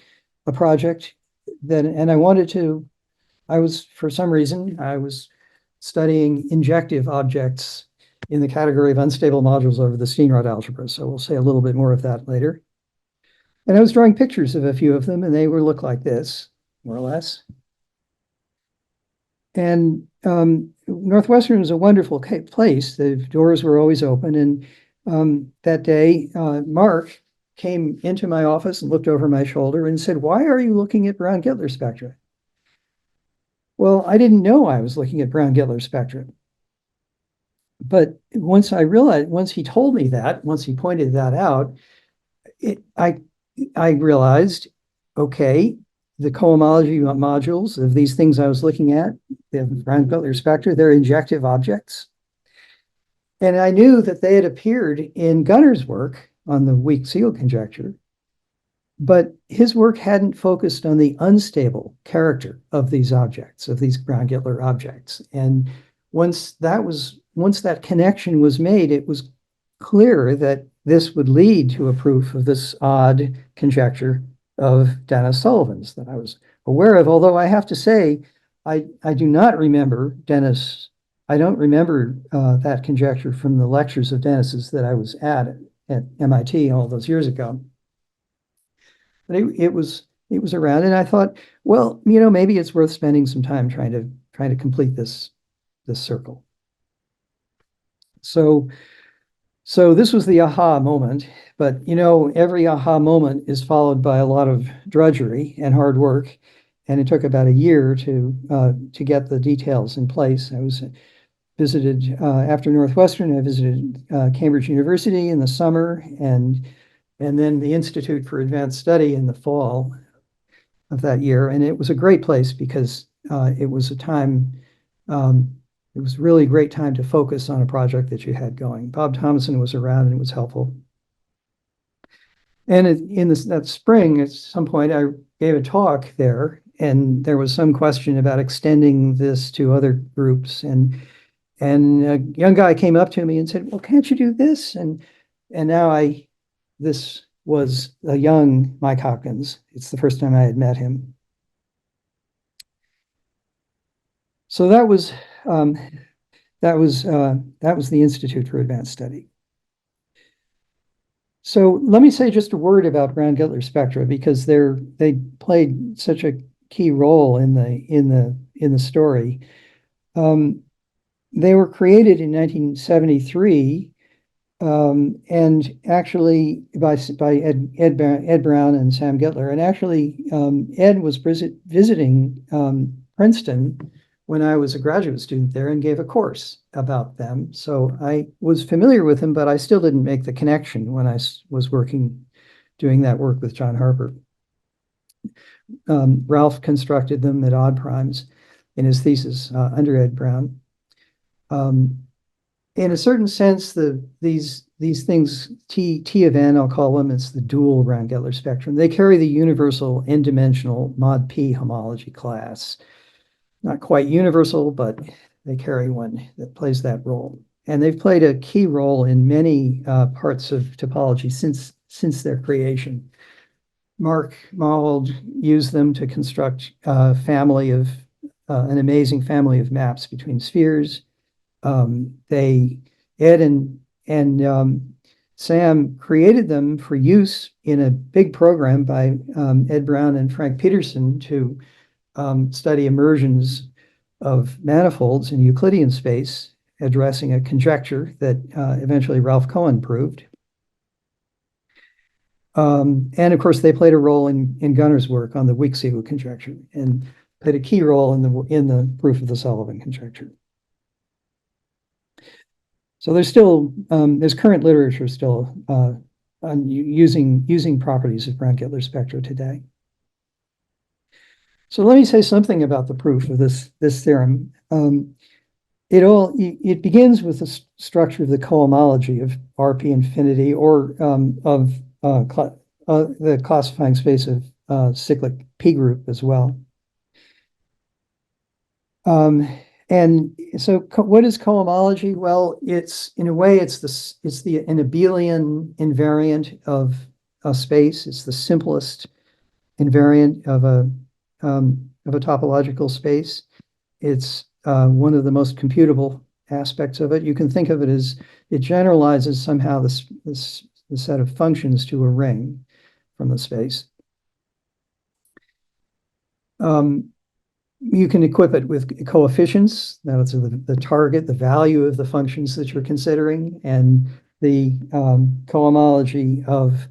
a project for some reason, I was studying injective objects in the category of unstable modules over the Steenrod algebra. So we'll say a little bit more of that later. And I was drawing pictures of a few of them, and they look like this, more or less. And Northwestern was a wonderful place. The doors were always open. And that day, Mark came into my office and looked over my shoulder and said, "Why are you looking at Brown-Gittler spectra?" Well, I didn't know I was looking at Brown-Gittler spectra. But once he told me that, once he pointed that out, I realized, okay, the cohomology modules of these things I was looking at, the Brown-Gittler spectra, they're injective objects. And I knew that they had appeared in Gunnar's work on the weak Siegel conjecture, but his work hadn't focused on the unstable character of these objects, of these Brown-Gittler objects. And once that connection was made, it was clear that this would lead to a proof of this odd conjecture of Dennis Sullivan's that I was aware of, although I have to say, I do not remember Dennis. I don't remember that conjecture from the lectures of Dennis's that I was at MIT all those years ago. But it was around, and I thought, well, maybe it's worth spending some time trying to complete this this circle. So this was the aha moment, but every aha moment is followed by a lot of drudgery and hard work, and it took about a year to get the details in place. I was visited after Northwestern. I visited Cambridge University in the summer, and then the Institute for Advanced Study in the fall of that year. And it was a great place because it was a time. It was really a great time to focus on a project that you had going. Bob Thomason was around and it was helpful. And that spring, at some point, I gave a talk there, and there was some question about extending this to other groups. And a young guy came up to me and said, "Well, can't you do this?" And now this was a young Mike Hopkins. It's the first time I had met him. So that was the Institute for Advanced Study. So let me say just a word about Brown-Gittler spectra, because they played such a key role in the story. They were created in 1973, and actually by Ed Brown and Sam Gittler. And actually, Ed was visiting Princeton when I was a graduate student there and gave a course about them. So I was familiar with them, but I still didn't make the connection when I was doing that work with John Harper. Ralph constructed them at odd primes in his thesis under Ed Brown. In a certain sense, these things, T of n, I'll call them, it's the dual Brown-Gittler spectrum. They carry the universal n-dimensional mod P homology class. Not quite universal, but they carry one that plays that role. And they've played a key role in many parts of topology since their creation. Mark Mahold used them to construct an amazing family of maps between spheres. Ed and Sam created them for use in a big program by Ed Brown and Frank Peterson to study immersions of manifolds in Euclidean space, addressing a conjecture that eventually Ralph Cohen proved. And of course, they played a role in Gunner's work on the Weak-Siegel conjecture and played a key role in the proof of the Sullivan conjecture. So there's current literature still on using properties of Brown-Gittler spectra today. So let me say something about the proof of this theorem. It begins with the structure of the cohomology of RP infinity, or of the classifying space of cyclic P group as well. And so what is cohomology? Well, in a way, it's an abelian invariant of a space. It's the simplest invariant of a topological space. It's one of the most computable aspects of it. You can think of it as it generalizes somehow the set of functions to a ring from the space. You can equip it with coefficients. That's the target, the value of the functions that you're considering, and the cohomology of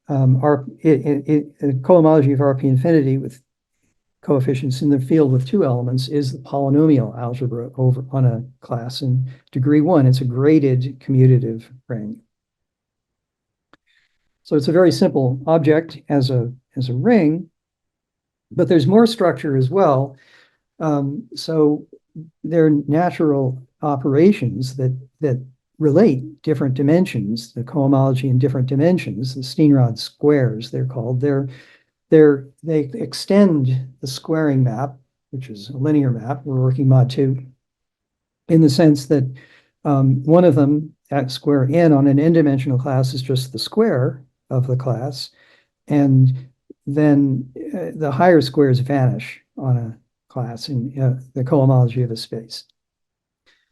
cohomology of RP infinity with coefficients in the field with two elements is the polynomial algebra over on a class in degree 1. It's a graded commutative ring. So it's a very simple object as a ring, but there's more structure as well. So there are natural operations that relate different dimensions, the cohomology in different dimensions, the Steenrod squares, they're called. They extend the squaring map, which is a linear map. We're working mod 2, in the sense that one of them, at square n on an n-dimensional class, is just the square of the class, and then the higher squares vanish on a class in the cohomology of a space.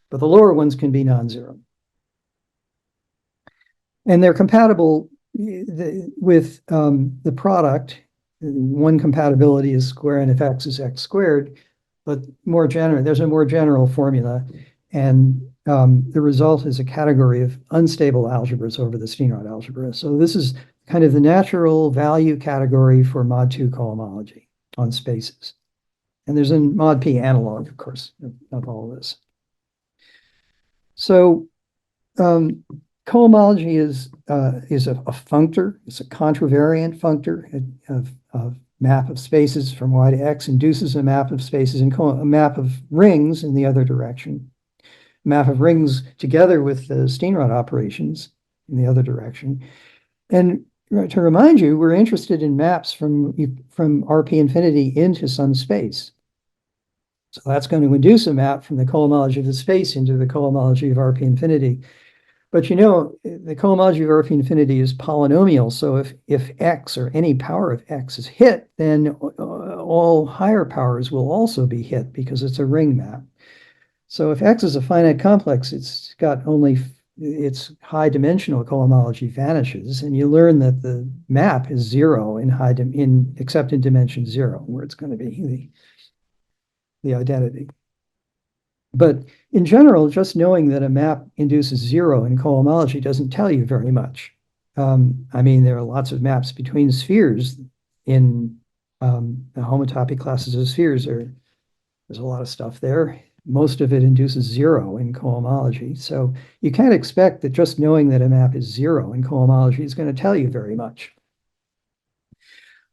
But the lower ones can be non-zero. And they're compatible with the product. One compatibility is square n of x is x squared, but there's a more general formula. And the result is a category of unstable algebras over the Steenrod algebra. So this is kind of the natural value category for mod 2 cohomology on spaces. And there's a mod P analog, of course, of all of this. So cohomology is a functor. It's a contravariant functor of map of spaces from Y to X, induces a map of spaces and a map of rings in the other direction. Map of rings together with the Steenrod operations in the other direction. And to remind you, we're interested in maps from RP infinity into some space. So that's going to induce a map from the cohomology of the space into the cohomology of RP infinity. But you know, the cohomology of RP infinity is polynomial. So if X or any power of X is hit, then all higher powers will also be hit because it's a ring map. So if X is a finite complex, it's got only its high dimensional cohomology vanishes, and you learn that the map is zero except in dimension 0, where it's going to be the identity. But in general, just knowing that a map induces 0 in cohomology doesn't tell you very much. I mean, there are lots of maps between spheres in the homotopy classes of spheres. There's a lot of stuff there. Most of it induces 0 in cohomology. So you can't expect that just knowing that a map is 0 in cohomology is going to tell you very much.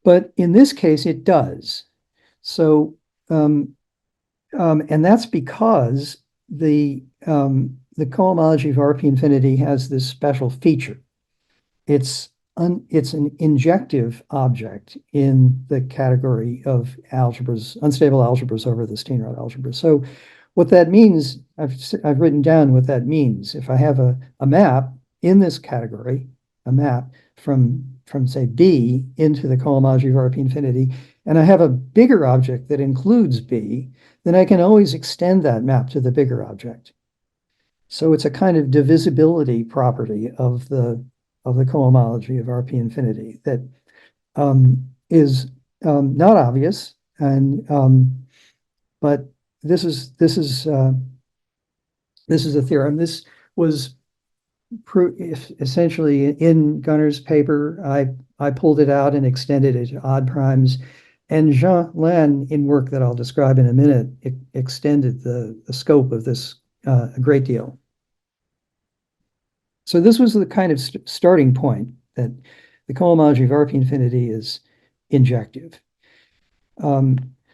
But in this case, it does. So, and that's because the cohomology of RP infinity has this special feature. It's an injective object in the category of algebras, unstable algebras over the Steenrod algebra. So what that means, I've written down what that means. If I have a map in this category, a map from say B into the cohomology of RP infinity, and I have a bigger object that includes B, then I can always extend that map to the bigger object. So it's a kind of divisibility property of the cohomology of RP infinity that is not obvious, and but this is a theorem. This was essentially in Gunner's paper. I pulled it out and extended it to odd primes, and Jean Lannes, in work that I'll describe in a minute, extended the scope of this a great deal. So this was the kind of starting point, that the cohomology of RP infinity is injective.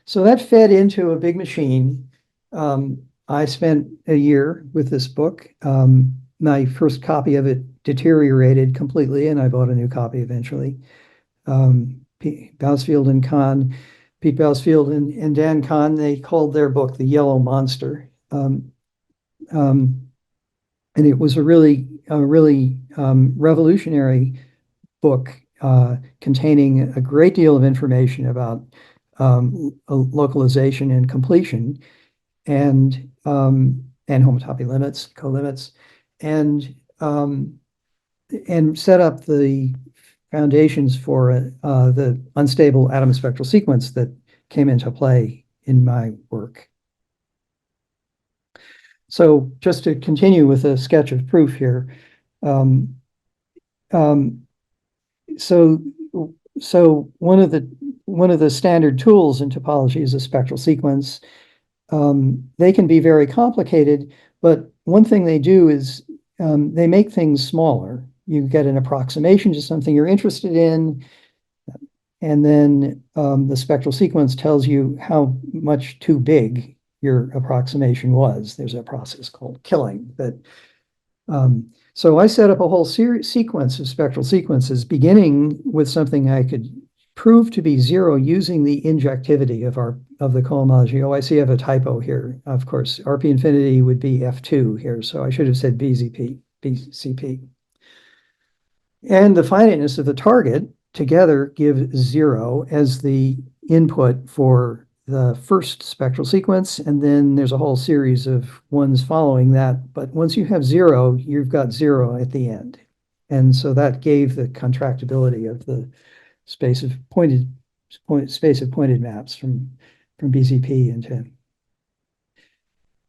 So that fed into a big machine. I spent a year with this book. My first copy of it deteriorated completely, and I bought a new copy eventually. Bousfield and Kahn, Pete Bousfield and Dan Kahn, they called their book The Yellow Monster. And it was a really revolutionary book containing a great deal of information about localization and completion, and homotopy limits, colimits, and set up the foundations for the unstable atom spectral sequence that came into play in my work. So just to continue with a sketch of proof here, so one of the standard tools in topology is a spectral sequence. They can be very complicated, but one thing they do is they make things smaller. You get an approximation to something you're interested in, and then the spectral sequence tells you how much too big your approximation was. There's a process called killing that. So I set up a whole sequence of spectral sequences, beginning with something I could prove to be 0 using the injectivity of the cohomology. Oh, I see I have a typo here. Of course, RP infinity would be F2 here, so I should have said BCP. And the finiteness of the target together give 0 as the input for the first spectral sequence, and then there's a whole series of ones following that. But once you have 0, you've got 0 at the end. And so that gave the contractibility of the space of pointed maps from BCP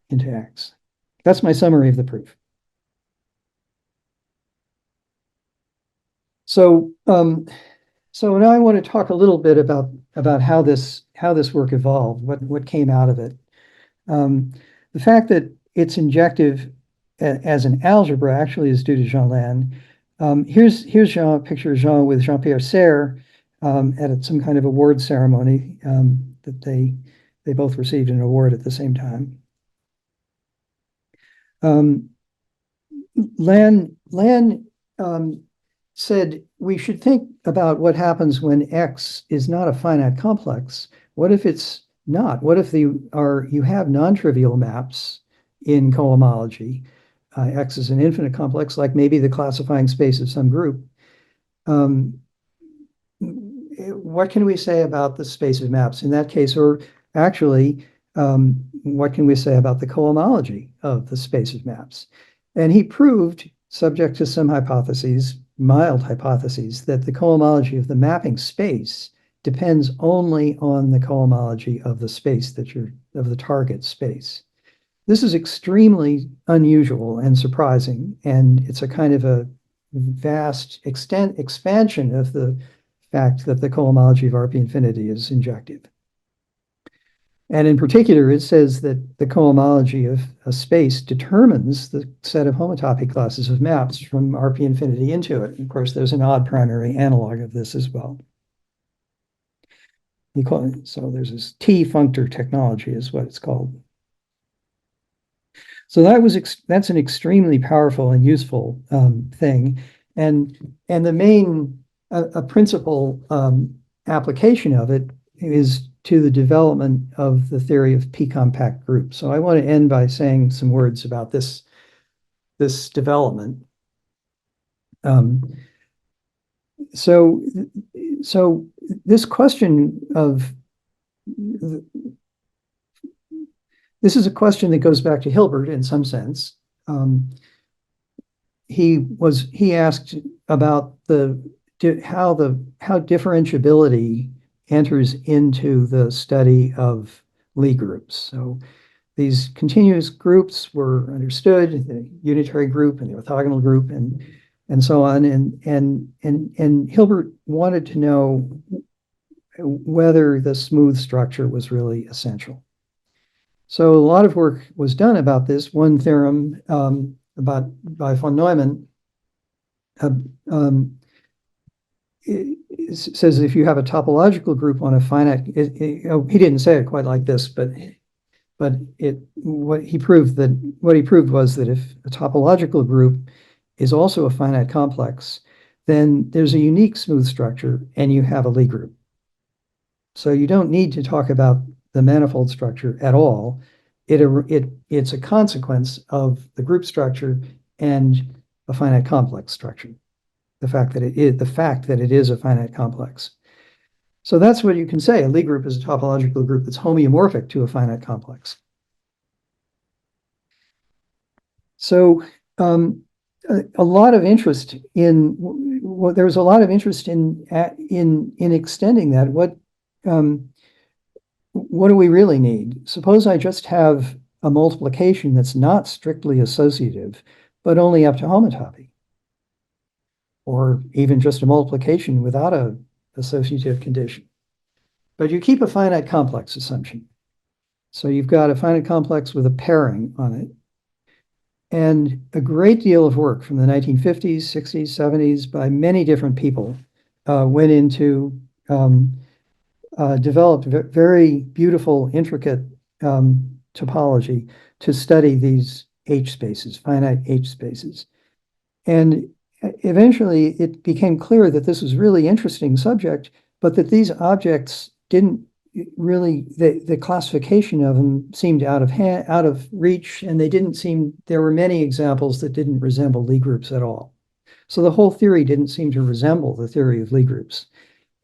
into X. That's my summary of the proof. So, so now I want to talk a little bit about how this work evolved, what came out of it. The fact that it's injective as an algebra actually is due to Jean Land. Here's Jean, a picture of Jean with Jean-Pierre Serre at some kind of award ceremony that they both received an award at the same time. Land said we should think about what happens when X is not a finite complex. What if it's not? What if you have non-trivial maps in cohomology? X is an infinite complex, like maybe the classifying space of some group. What can we say about the space of maps in that case? Or actually, what can we say about the cohomology of the space of maps? And he proved, subject to some hypotheses, mild hypotheses, that the cohomology of the mapping space depends only on the cohomology of the space of the target space. This is extremely unusual and surprising, and it's a kind of a vast expansion of the fact that the cohomology of RP infinity is injective. And in particular, it says that the cohomology of a space determines the set of homotopy classes of maps from RP infinity into it. Of course, there's an odd primary analog of this as well. So there's this T-functor technology is what it's called. So that's an extremely powerful and useful thing. And the main principal application of it is to the development of the theory of p-compact groups. So I want to end by saying some words about this development. So this question of this is a question that goes back to Hilbert in some sense. He asked about how differentiability enters into the study of Lie groups. So these continuous groups were understood, the unitary group and the orthogonal group and so on. And Hilbert wanted to know whether the smooth structure was really essential. So a lot of work was done about this. One theorem by von Neumann it says if you have a topological group on a finite, he didn't say it quite like this, but what he proved was that if a topological group is also a finite complex, then there's a unique smooth structure and you have a Lie group. So you don't need to talk about the manifold structure at all. It's a consequence of the group structure and a finite complex structure. The fact that it is a finite complex. So that's what you can say. A Lie group is a topological group that's homeomorphic to a finite complex. So a lot of interest in there was a lot of interest in extending that. What do we really need? Suppose I just have a multiplication that's not strictly associative, but only up to homotopy. Or even just a multiplication without a associative condition. But you keep a finite complex assumption. So you've got a finite complex with a pairing on it. And a great deal of work from the 1950s, 60s, 70s by many different people went into developed very beautiful, intricate topology to study these H spaces, finite H spaces. And eventually it became clear that this was a really interesting subject, but that these objects didn't really, the classification of them seemed out of reach, and there were many examples that didn't resemble Lie groups at all. So the whole theory didn't seem to resemble the theory of Lie groups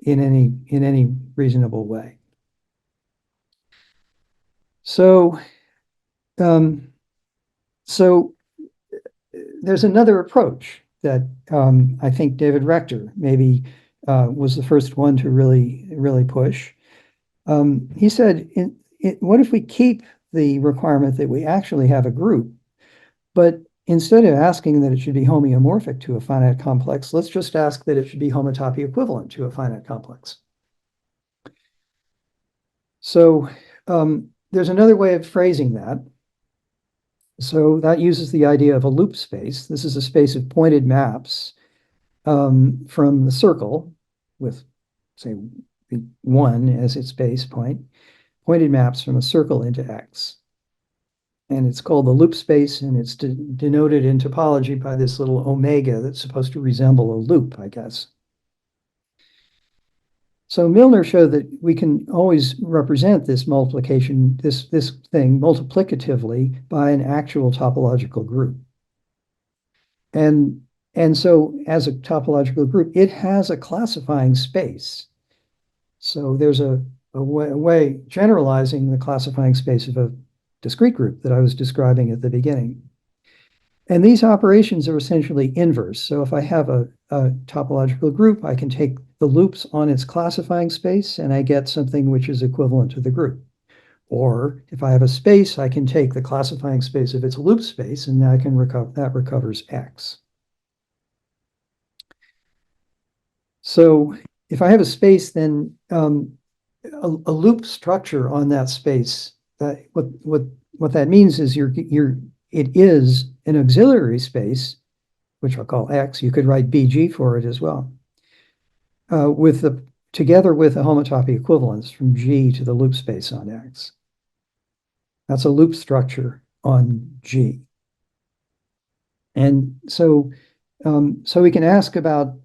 in any reasonable way. So there's another approach that I think David Rector maybe was the first one to really push. He said, what if we keep the requirement that we actually have a group, But instead of asking that it should be homeomorphic to a finite complex, let's just ask that it should be homotopy equivalent to a finite complex. So there's another way of phrasing that. So that uses the idea of a loop space. This is a space of pointed maps from the circle with, say, 1 as its base point, pointed maps from a circle into X. And it's called the loop space, and it's denoted in topology by this little omega that's supposed to resemble a loop, I guess. So Milner showed that we can always represent this multiplication, this thing multiplicatively by an actual topological group. And so as a topological group, it has a classifying space. So there's a way generalizing the classifying space of a discrete group that I was describing at the beginning. And these operations are essentially inverse. So if I have a topological group, I can take the loops on its classifying space and I get something which is equivalent to the group. Or if I have a space, I can take the classifying space of its loop space and I can recovers X. So if I have a space, then a loop structure on that space, that what that means is it is an auxiliary space, which I'll call X. You could write BG for it as well, together with a homotopy equivalence from G to the loop space on X. That's a loop structure on G. And so we can ask about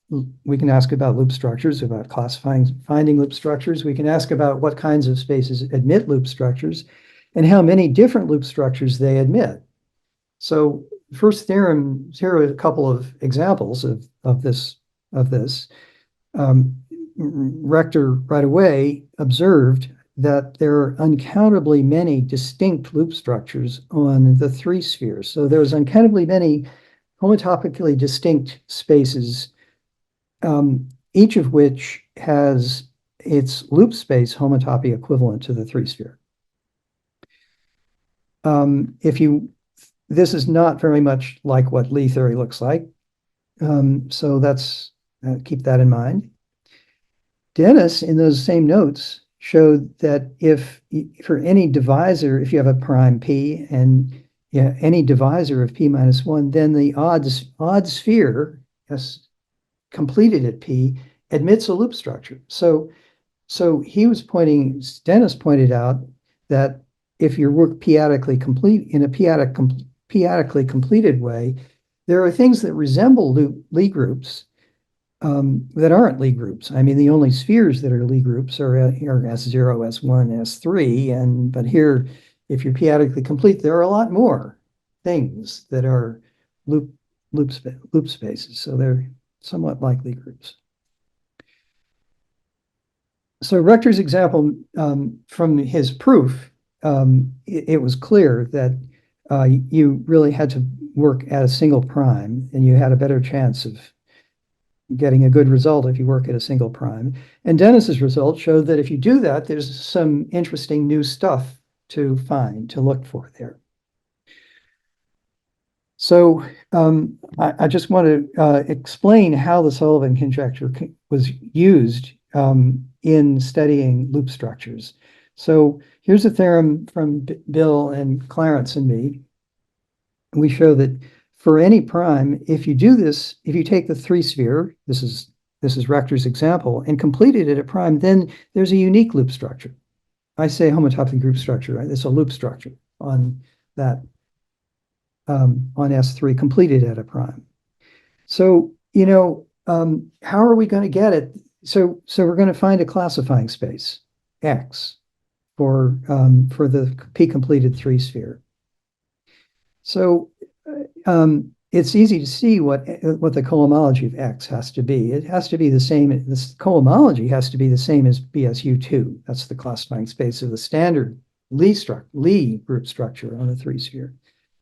loop structures, about finding loop structures. We can ask about what kinds of spaces admit loop structures and how many different loop structures they admit. So first theorem, here are a couple of examples of this. Rector right away observed that there are uncountably many distinct loop structures on the three spheres. So there's uncountably many homotopically distinct spaces, each of which has its loop space homotopy equivalent to the three sphere. This is not very much like what Lie theory looks like. So that's keep that in mind. Dennis, in those same notes, showed that if for any divisor, if you have a prime P and any divisor of P minus 1, then the odd sphere, yes, completed at P, admits a loop structure. So Dennis pointed out that if your work p-adically complete in a p-adically completed way, there are things that resemble Lie groups that aren't Lie groups. I mean, the only spheres that are Lie groups are S0, S1, S3, but here, if you're p-adically complete, there are a lot more things that are loop spaces. So they're somewhat like Lie groups. So Rector's example from his proof, it was clear that you really had to work at a single prime, and you had a better chance of getting a good result if you work at a single prime. And Dennis's result showed that if you do that, there's some interesting new stuff to look for there. So I just want to explain how the Sullivan conjecture was used in studying loop structures. So here's a theorem from Bill and Clarence and me. We show that for any prime, if you do this, if you take the three sphere, this is Rector's example, and complete it at a prime, then there's a unique loop structure. I say homotopy group structure, right? It's a loop structure on that, on S3 completed at a prime. So, how are we going to get it? So we're going to find a classifying space, X, for the p-completed three sphere. So it's easy to see what the cohomology of X has to be. It has to be the same. This cohomology has to be the same as BSU2. That's the classifying space of the standard Lie group structure on a three sphere.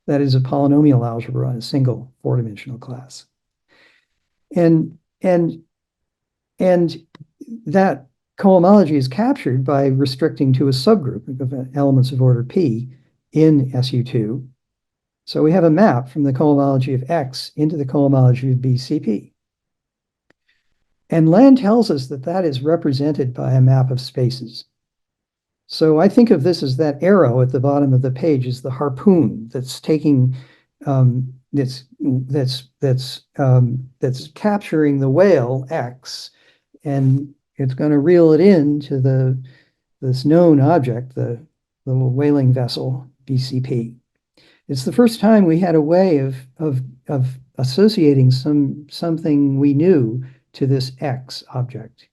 That is a polynomial algebra on a single four-dimensional class. And that cohomology is captured by restricting to a subgroup of elements of order P in SU2. So we have a map from the cohomology of X into the cohomology of BCP. And Land tells us that that is represented by a map of spaces. So I think of this as that arrow at the bottom of the page is the harpoon that's taking that's capturing the whale X, and it's going to reel it into this known object, the little whaling vessel BCP. It's the first time we had a way of associating something we knew to this X object.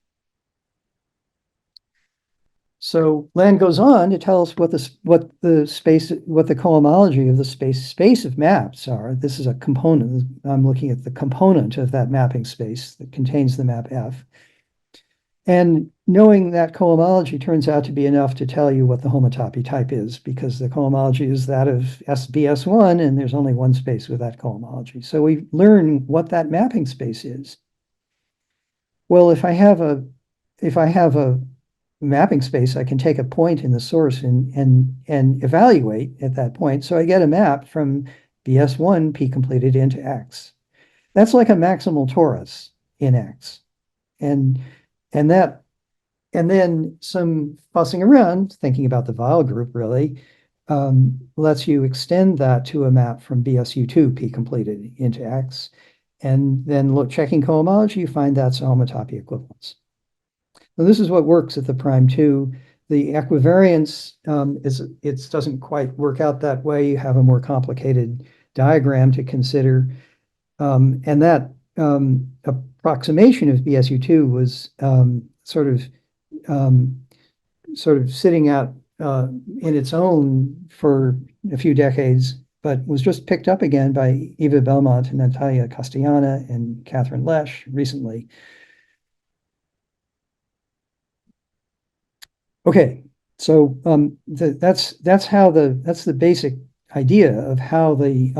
So Land goes on to tell us what the cohomology of the space of maps are. This is a component. I'm looking at the component of that mapping space that contains the map F. And knowing that cohomology turns out to be enough to tell you what the homotopy type is, because the cohomology is that of SBS1, and there's only one space with that cohomology. So we learn what that mapping space is. Well, if I have a mapping space, I can take a point in the source and evaluate at that point. So I get a map from BS1 P completed into X. That's like a maximal torus in X. And then some fussing around, thinking about the Weil group really, lets you extend that to a map from BSU2 P completed into X. And then checking cohomology, you find that's a homotopy equivalence. So this is what works at the prime 2. The equivariance it doesn't quite work out that way. You have a more complicated diagram to consider. And that approximation of BSU2 was sort of sitting out in its own for a few decades, but was just picked up again by Eva Belmont and Natalia Castellana and Catherine Lesch recently. Okay, so that's the basic idea of how the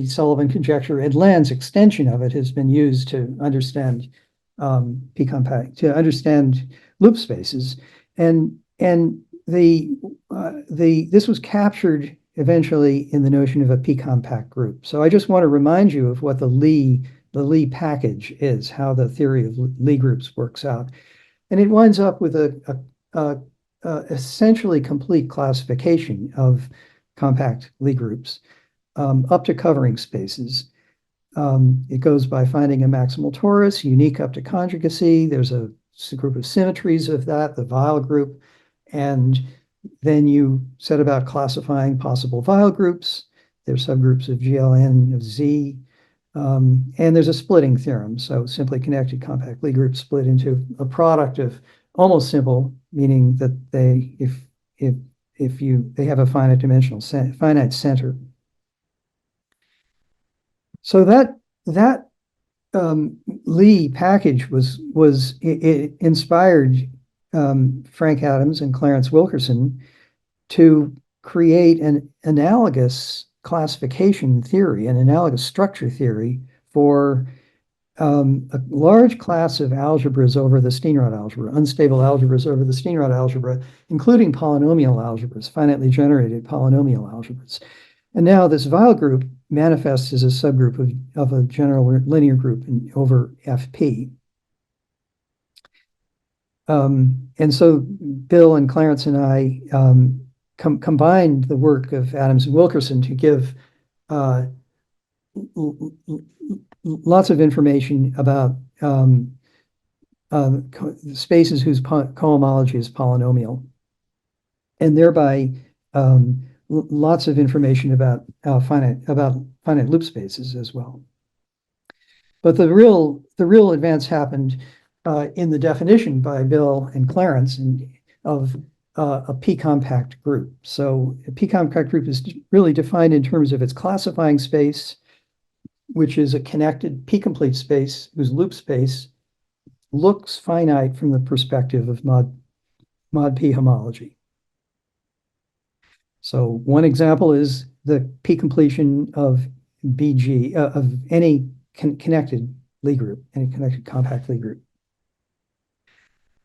Sullivan conjecture and Land's extension of it has been used to understand p-compact, to understand loop spaces, and this was captured eventually in the notion of a p-compact group. So I just want to remind you of what the Lie package is, how the theory of Lie groups works out. And it winds up with a essentially complete classification of compact Lie groups up to covering spaces. It goes by finding a maximal torus, unique up to conjugacy. There's a group of symmetries of that, the Weil group. And then you set about classifying possible Weil groups. There's subgroups of GLN of Z. And there's a splitting theorem. So simply connected compact Lie groups split into a product of almost simple, meaning that they have a finite dimensional finite center. So that Lie package it inspired Frank Adams and Clarence Wilkerson to create an analogous classification theory, an analogous structure theory for a large class of algebras over the Steenrod algebra, unstable algebras over the Steenrod algebra, including polynomial algebras, finitely generated polynomial algebras. And now this Weil group manifests as a subgroup of a general linear group over FP. And so Bill and Clarence and I combined the work of Adams and Wilkerson to give lots of information about spaces whose cohomology is polynomial, and thereby lots of information about finite loop spaces as well. But the real advance happened in the definition by Bill and Clarence of a p-compact group. So a p-compact group is really defined in terms of its classifying space, which is a connected p-complete space whose loop space looks finite from the perspective of mod p homology. So one example is the p-completion of BG, of any connected Lie group, any connected compact Lie group.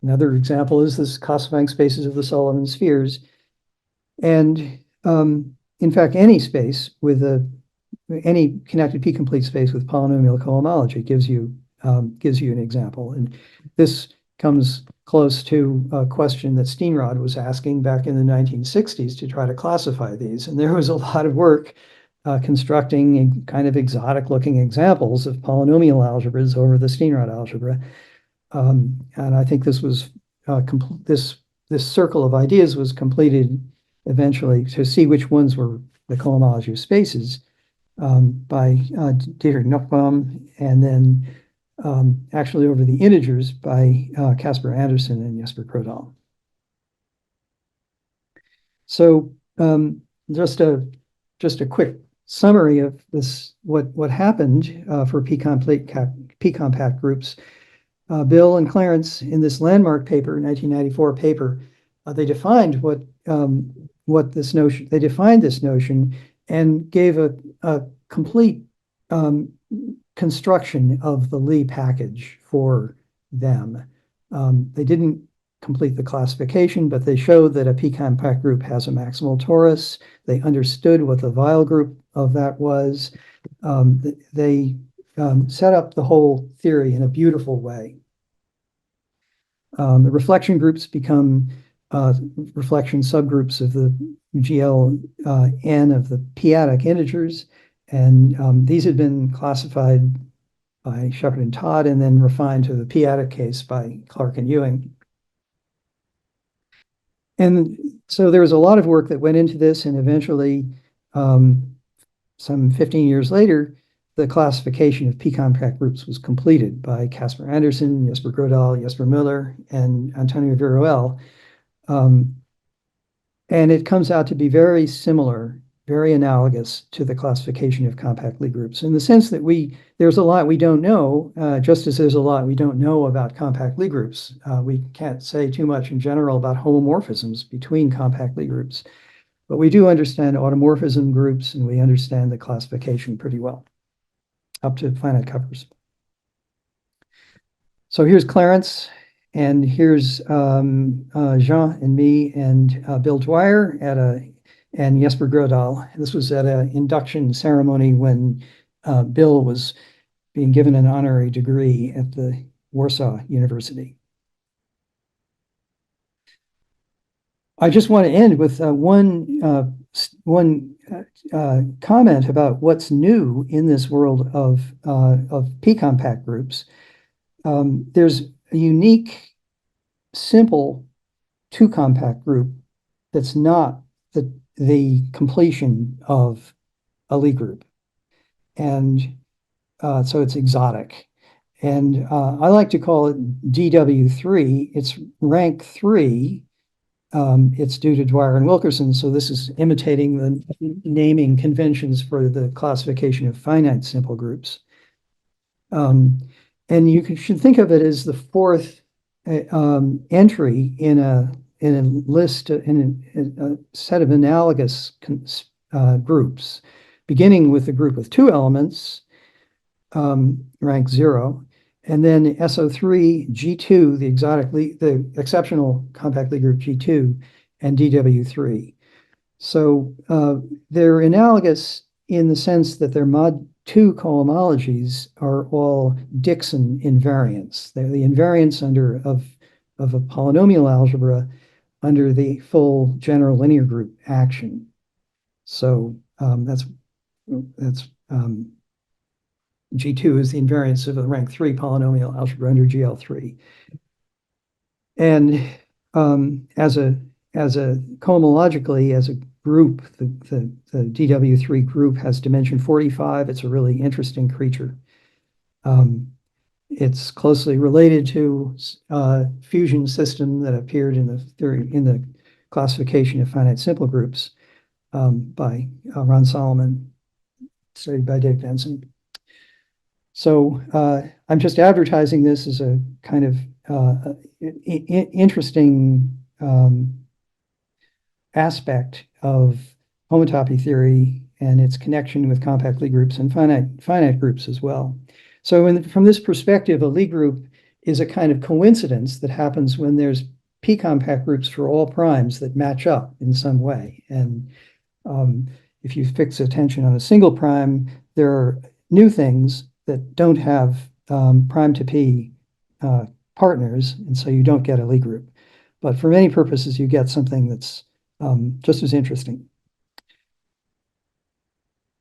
Another example is this classifying spaces of the Sullivan spheres. And in fact, any space with any connected p-complete space with polynomial cohomology gives you an example. And this comes close to a question that Steenrod was asking back in the 1960s to try to classify these. And there was a lot of work constructing kind of exotic-looking examples of polynomial algebras over the Steenrod algebra. And I think this was this circle of ideas was completed eventually to see which ones were the cohomology of spaces by Dietrich Nussbaum, and then actually over the integers by Caspar Andersen and Jesper Grodal. So just a quick summary of this, what happened for p-compact groups. Bill and Clarence, in this landmark paper, 1994 paper, they defined this notion. They defined this notion and gave a complete construction of the Lie package for them. They didn't complete the classification, but they showed that a p-compact group has a maximal torus. They understood what the Weil group of that was. They set up the whole theory in a beautiful way. The reflection groups become reflection subgroups of the GLN of the p-adic integers, and these had been classified by Shepard and Todd and then refined to the p-adic case by Clark and Ewing. And so there was a lot of work that went into this, and eventually, some 15 years later, the classification of p-compact groups was completed by Caspar Andersen, Jesper Grodal, Jesper Müller, and Antonio Viruel. And it comes out to be very similar, very analogous to the classification of compact Lie groups, in the sense that there's a lot we don't know, just as there's a lot we don't know about compact Lie groups. We can't say too much in general about homomorphisms between compact Lie groups, but we do understand automorphism groups, and we understand the classification pretty well, up to finite covers. So here's Clarence, and here's Jean and me and Bill Dwyer and Jesper Grodal. This was at an induction ceremony when Bill was being given an honorary degree at the Warsaw University. I just want to end with one comment about what's new in this world of p-compact groups. There's a unique, simple two-compact group that's not the completion of a Lie group. And so it's exotic. And I like to call it DW3. It's rank 3. It's due to Dwyer and Wilkerson, so this is imitating the naming conventions for the classification of finite simple groups. And you should think of it as the fourth entry in a list, in a set of analogous groups, beginning with the group with 2 elements, rank 0, and then SO3, G2, the exceptional compact Lie group G2, and DW3. So they're analogous in the sense that their mod 2 cohomologies are all Dixon invariants. They're the invariants of a polynomial algebra under the full general linear group action. So that's G2 is the invariance of a rank 3 polynomial algebra under GL3. And as a cohomologically, as a group, the DW3 group has dimension 45. It's a really interesting creature. It's closely related to fusion system that appeared in the classification of finite simple groups by Ron Solomon, studied by Dave Benson. So I'm just advertising this as a kind of interesting aspect of homotopy theory and its connection with compact Lie groups and finite groups as well. So from this perspective, a Lie group is a kind of coincidence that happens when there's p-compact groups for all primes that match up in some way. And if you fix attention on a single prime, there are new things that don't have prime to p partners, and so you don't get a Lie group. But for many purposes, you get something that's just as interesting.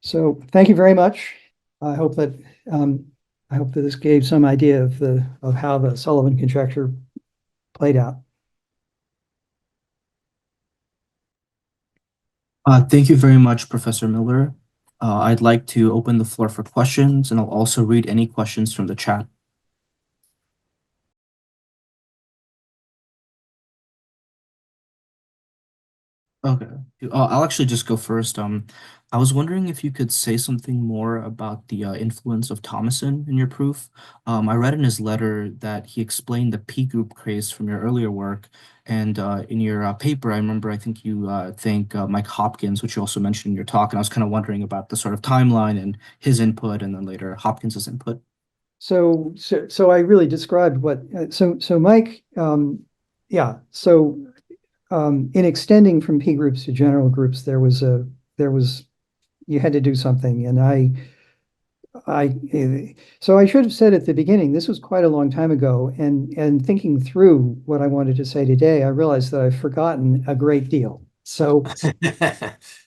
So thank you very much. I hope that this gave some idea of how the Sullivan conjecture played out. Thank you very much, Professor Miller. I'd like to open the floor for questions, and I'll also read any questions from the chat. Okay, I'll actually just go first. I was wondering if you could say something more about the influence of Thomason in your proof. I read in his letter that he explained the P group case from your earlier work, and in your paper, I think you thank Mike Hopkins, which you also mentioned in your talk, and I was kind of wondering about the sort of timeline and his input, and then later Hopkins's input. So I really described what so Mike yeah in extending from P groups to general groups there was you had to do something, and so I should have said at the beginning, this was quite a long time ago, and thinking through what I wanted to say today, I realized that I've forgotten a great deal. So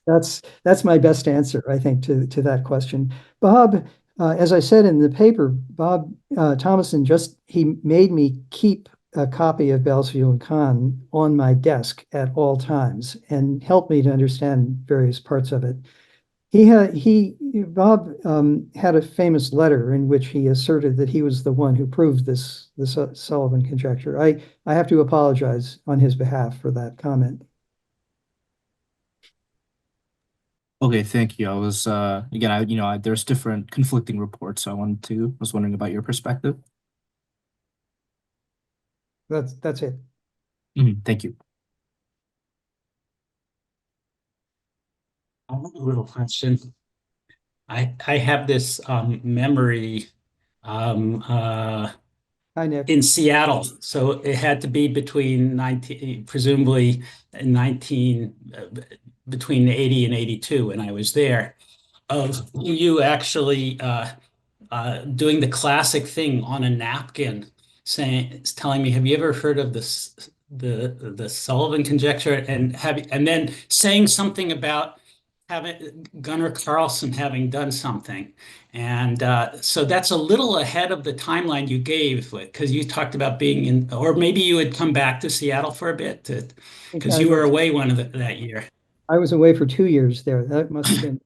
that's my best answer, I think, to that question. Bob, as I said in the paper, Bob Thomason he made me keep a copy of Belsvue and Kahn on my desk at all times and helped me to understand various parts of it. Bob had a famous letter in which he asserted that he was the one who proved this Sullivan conjecture. I have to apologize on his behalf for that comment. Okay, thank you. I was again, there's different conflicting reports, so I was wondering about your perspective. That's it. Thank you. I have a little question. I have this memory Hi, Nick. in Seattle, so it had to be between 19, presumably 19, between 80 and 82 when I was there, of you actually doing the classic thing on a napkin, telling me, "Have you ever heard of the Sullivan conjecture?" And then saying something about having Gunnar Carlson having done something, and so that's a little ahead of the timeline you gave, because you talked about being in, or maybe you had come back to Seattle for a bit, because you were away that year. I was away for 2 years there. That must have been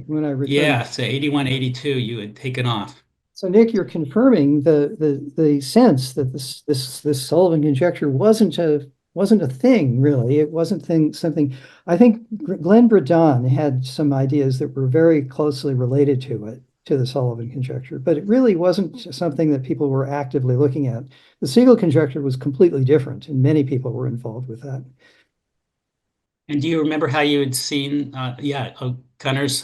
when I returned. Yeah, so 81, 82, you had taken off. So Nick, you're confirming the sense that this Sullivan conjecture wasn't a thing, really. It wasn't something. I think Glenn Bredon had some ideas that were very closely related to the Sullivan conjecture, but it really wasn't something that people were actively looking at. The Siegel conjecture was completely different, and many people were involved with that. And do you remember how you had seen, Gunnar's,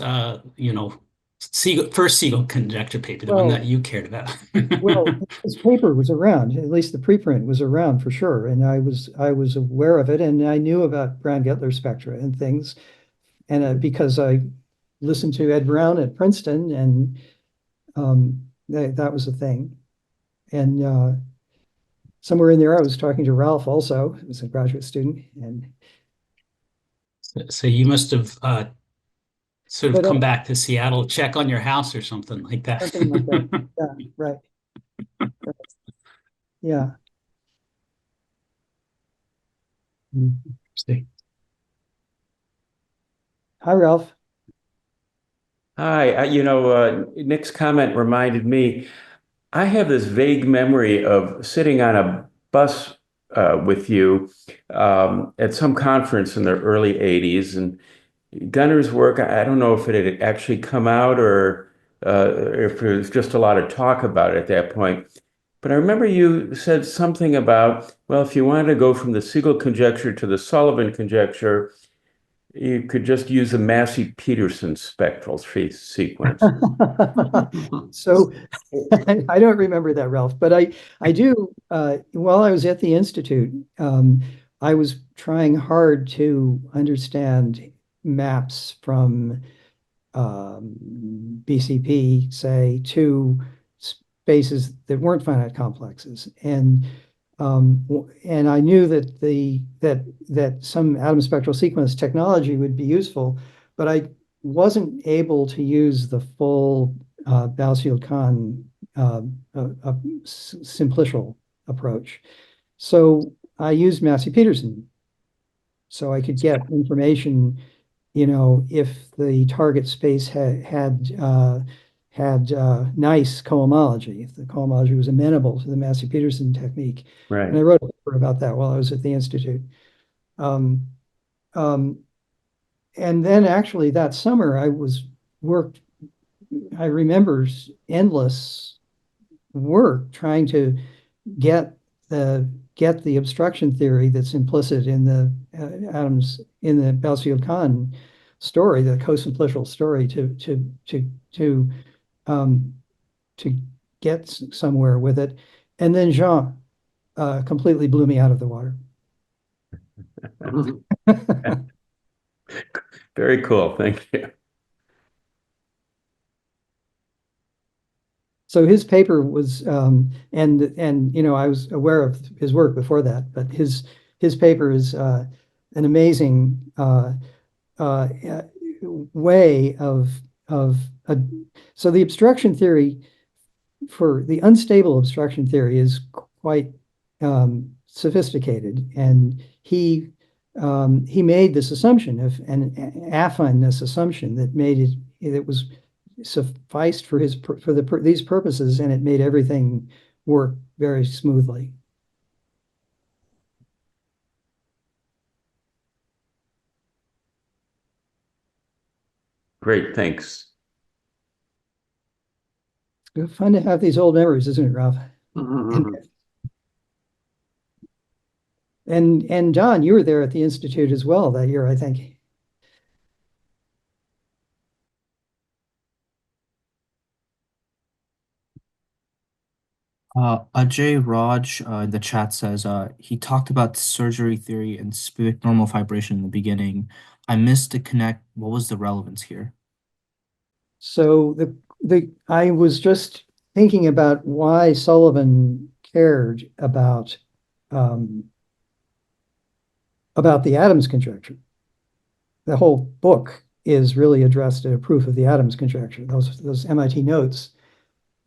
first Siegel conjecture paper, the one that you cared about? Well, his paper was around, at least the preprint was around for sure, and I was aware of it, and I knew about Brown-Gettler spectra and things, and because I listened to Ed Brown at Princeton, and that was the thing, and somewhere in there I was talking to Ralph also, who was a graduate student, and so you must have sort of come back to Seattle, check on your house or something like that. Something like that. Yeah, right. Yeah. Interesting. Hi, Ralph. Hi, Nick's comment reminded me, I have this vague memory of sitting on a bus with you at some conference in the early 80s, and Gunner's work, I don't know if it had actually come out or if there was just a lot of talk about it at that point. But I remember you said something about, well, if you wanted to go from the Siegel conjecture to the Sullivan conjecture, you could just use the Massey-Peterson spectral sequence. So I don't remember that, Ralph, but I do. While I was at the Institute, I was trying hard to understand maps from BCP, say, to spaces that weren't finite complexes. And I knew that that some atom spectral sequence technology would be useful, but I wasn't able to use the full Boussier-Kahn simplicial approach. So I used Massey-Peterson, so I could get information, if the target space had nice cohomology, if the cohomology was amenable to the Massey-Peterson technique. Right. And I wrote a paper about that while I was at the Institute. Um, um, and then actually that summer I remember endless work trying to get the obstruction theory that's implicit in the atoms in the Boussier-Kahn story, the co-simplicial story, to get somewhere with it. And then Jean completely blew me out of the water. Very cool. Thank you. So his paper was, and I was aware of his work before that, but his paper is an amazing way of so the obstruction theory, for the unstable obstruction theory, is quite sophisticated, and he made this assumption of an affineness assumption that made it was sufficed for these purposes, and it made everything work very smoothly. Great, thanks. It's fun to have these old memories, isn't it, Ralph? And John, you were there at the Institute as well that year, I think. Ajay Raj in the chat says he talked about surgery theory and specific normal vibration in the beginning. I missed to connect. What was the relevance here? So I was just thinking about why Sullivan cared about the Adams conjecture. The whole book is really addressed at a proof of the Adams conjecture, those MIT notes.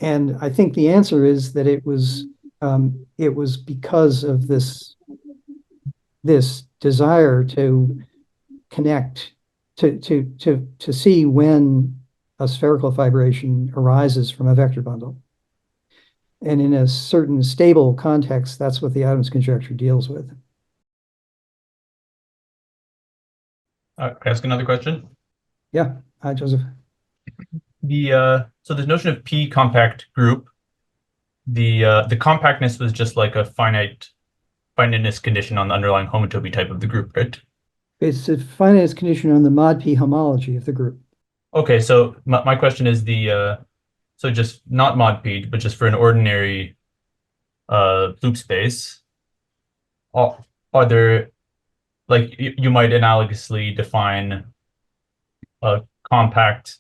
And I think the answer is that it was because of this desire to connect, to see when a spherical vibration arises from a vector bundle. And in a certain stable context, that's what the Adams conjecture deals with. Can I ask another question? Yeah. Hi, Joseph. So this notion of P compact group, the compactness was just like a finiteness condition on the underlying homotopy type of the group, right? It's a finiteness condition on the mod P homology of the group. Okay, so my question is so just not mod P, but just for an ordinary loop space, are there, like, you might analogously define a compact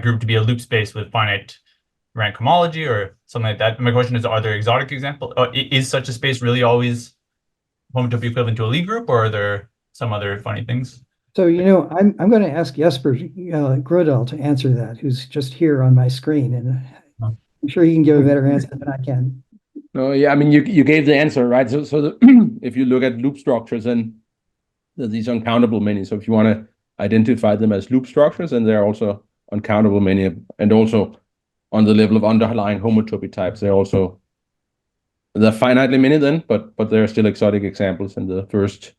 group to be a loop space with finite rank homology or something like that. My question is, are there exotic examples? Is such a space really always homotopy equivalent to a Lie group, or are there some other funny things? So, I'm going to ask Jesper Grodal to answer that, who's just here on my screen, and I'm sure he can give a better answer than I can. No, yeah, I mean, you gave the answer, right? So if you look at loop structures, and these uncountable many. So if you want to identify them as loop structures, and there are also uncountable many, and also on the level of underlying homotopy types, they're finitely many then, but there are still exotic examples, and the first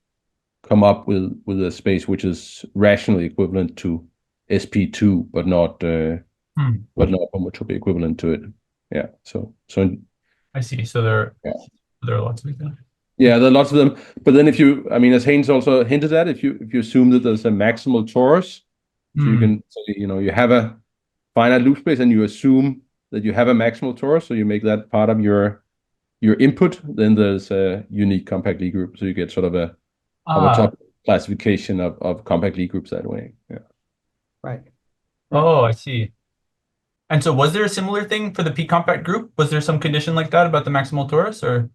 come up with a space which is rationally equivalent to SP2, but not homotopy equivalent to it. Yeah. So I see. So there are lots of examples. Yeah, there are lots of them. But then as Haynes also hinted at, if you assume that there's a maximal torus, so you can say, you have a finite loop space and you assume that you have a maximal torus, so you make that part of your input, then there's a unique compact Lie group. So you get sort of homotopy classification of compact Lie groups that way. Yeah. Right. Oh, I see. And so was there a similar thing for the p-compact group? Was there some condition like that about the maximal torus, or?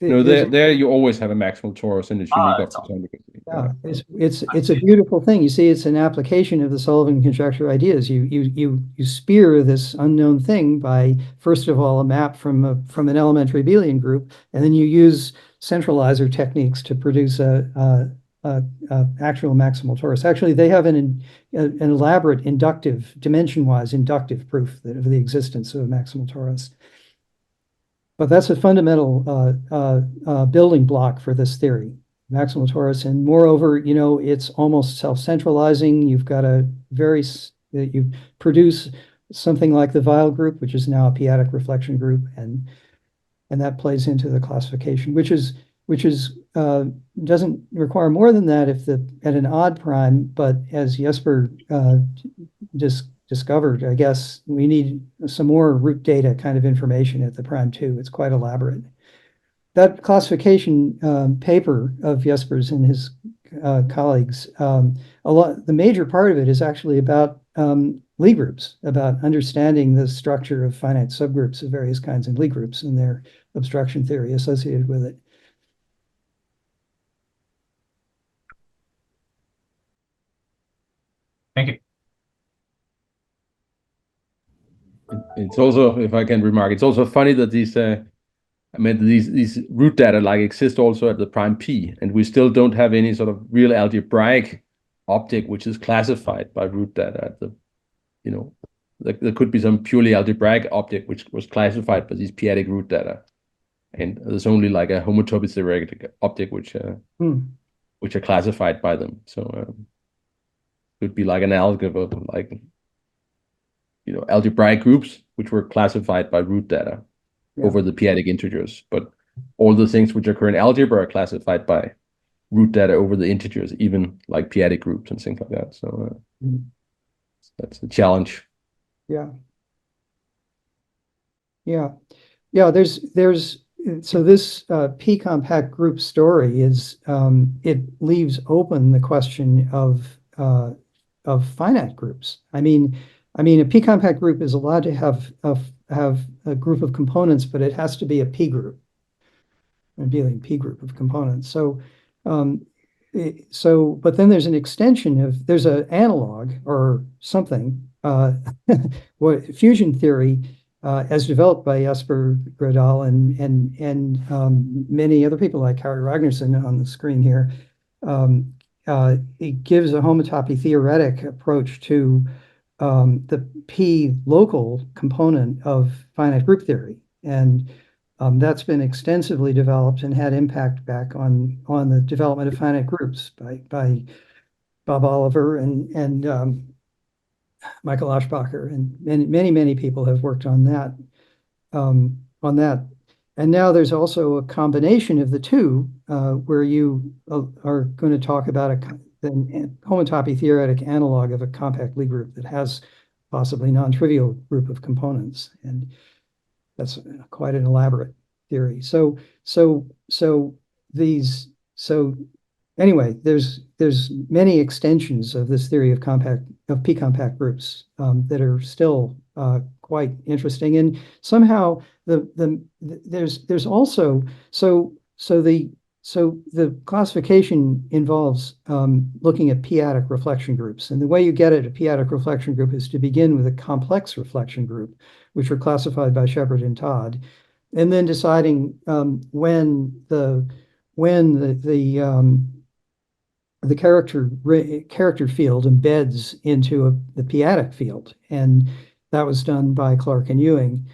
No, There's- there you always have a maximal torus, and it's unique up it's to some degree. Yeah, it's a beautiful thing. You see, it's an application of the Sullivan conjecture ideas. You spear this unknown thing by, first of all, a map from an elementary abelian group, and then you use centralizer techniques to produce a actual maximal torus. Actually, they have an elaborate inductive, dimension-wise inductive proof of the existence of a maximal torus. But that's a fundamental building block for this theory, maximal torus. And moreover, it's almost self-centralizing. You've got you produce something like the Weil group, which is now a p-adic reflection group, and that plays into the classification, which doesn't require more than that at an odd prime. But as Jesper discovered, I guess we need some more root data kind of information at the prime too. It's quite elaborate. That classification paper of Jesper's and his colleagues, the major part of it is actually about Lie groups, about understanding the structure of finite subgroups of various kinds of Lie groups and their obstruction theory associated with it. Thank you. It's also, if I can remark, it's also funny that these root data like exist also at the prime p, and we still don't have any sort of real algebraic object which is classified by root data at the, there could be some purely algebraic object which was classified by these p-adic root data, and there's only like a homotopy-theoretic object which are classified by them. So could be like an algebra, like algebraic groups which were classified by root data over the p-adic integers, but all the things which occur in algebra are classified by root data over the integers, even like p-adic groups and things like that. So that's a challenge. Yeah. So this p-compact group story is it leaves open the question of finite groups. I mean, a p-compact group is allowed to have a group of components, but it has to be a p group, an abelian p group of components. So, but then there's an extension there's an analog or something. Fusion theory, as developed by Jesper Gradal and many other people like Harry Ragnarsson on the screen here, it gives a homotopy-theoretic approach to the p local component of finite group theory, and that's been extensively developed and had impact back on the development of finite groups by Bob Oliver and Michael Aschbacher, and many people have worked on that. And now there's also a combination of the two, where you are going to talk about a homotopy-theoretic analog of a compact Lie group that has possibly non-trivial group of components, and that's quite an elaborate theory. Anyway, there's many extensions of this theory of p-compact groups that are still quite interesting, and somehow there's also the classification involves looking at p-adic reflection groups, and the way you get at a p-adic reflection group is to begin with a complex reflection group, which are classified by Shepard and Todd, and then deciding when the character field embeds into the p-adic field, and that was done by Clark and Ewing.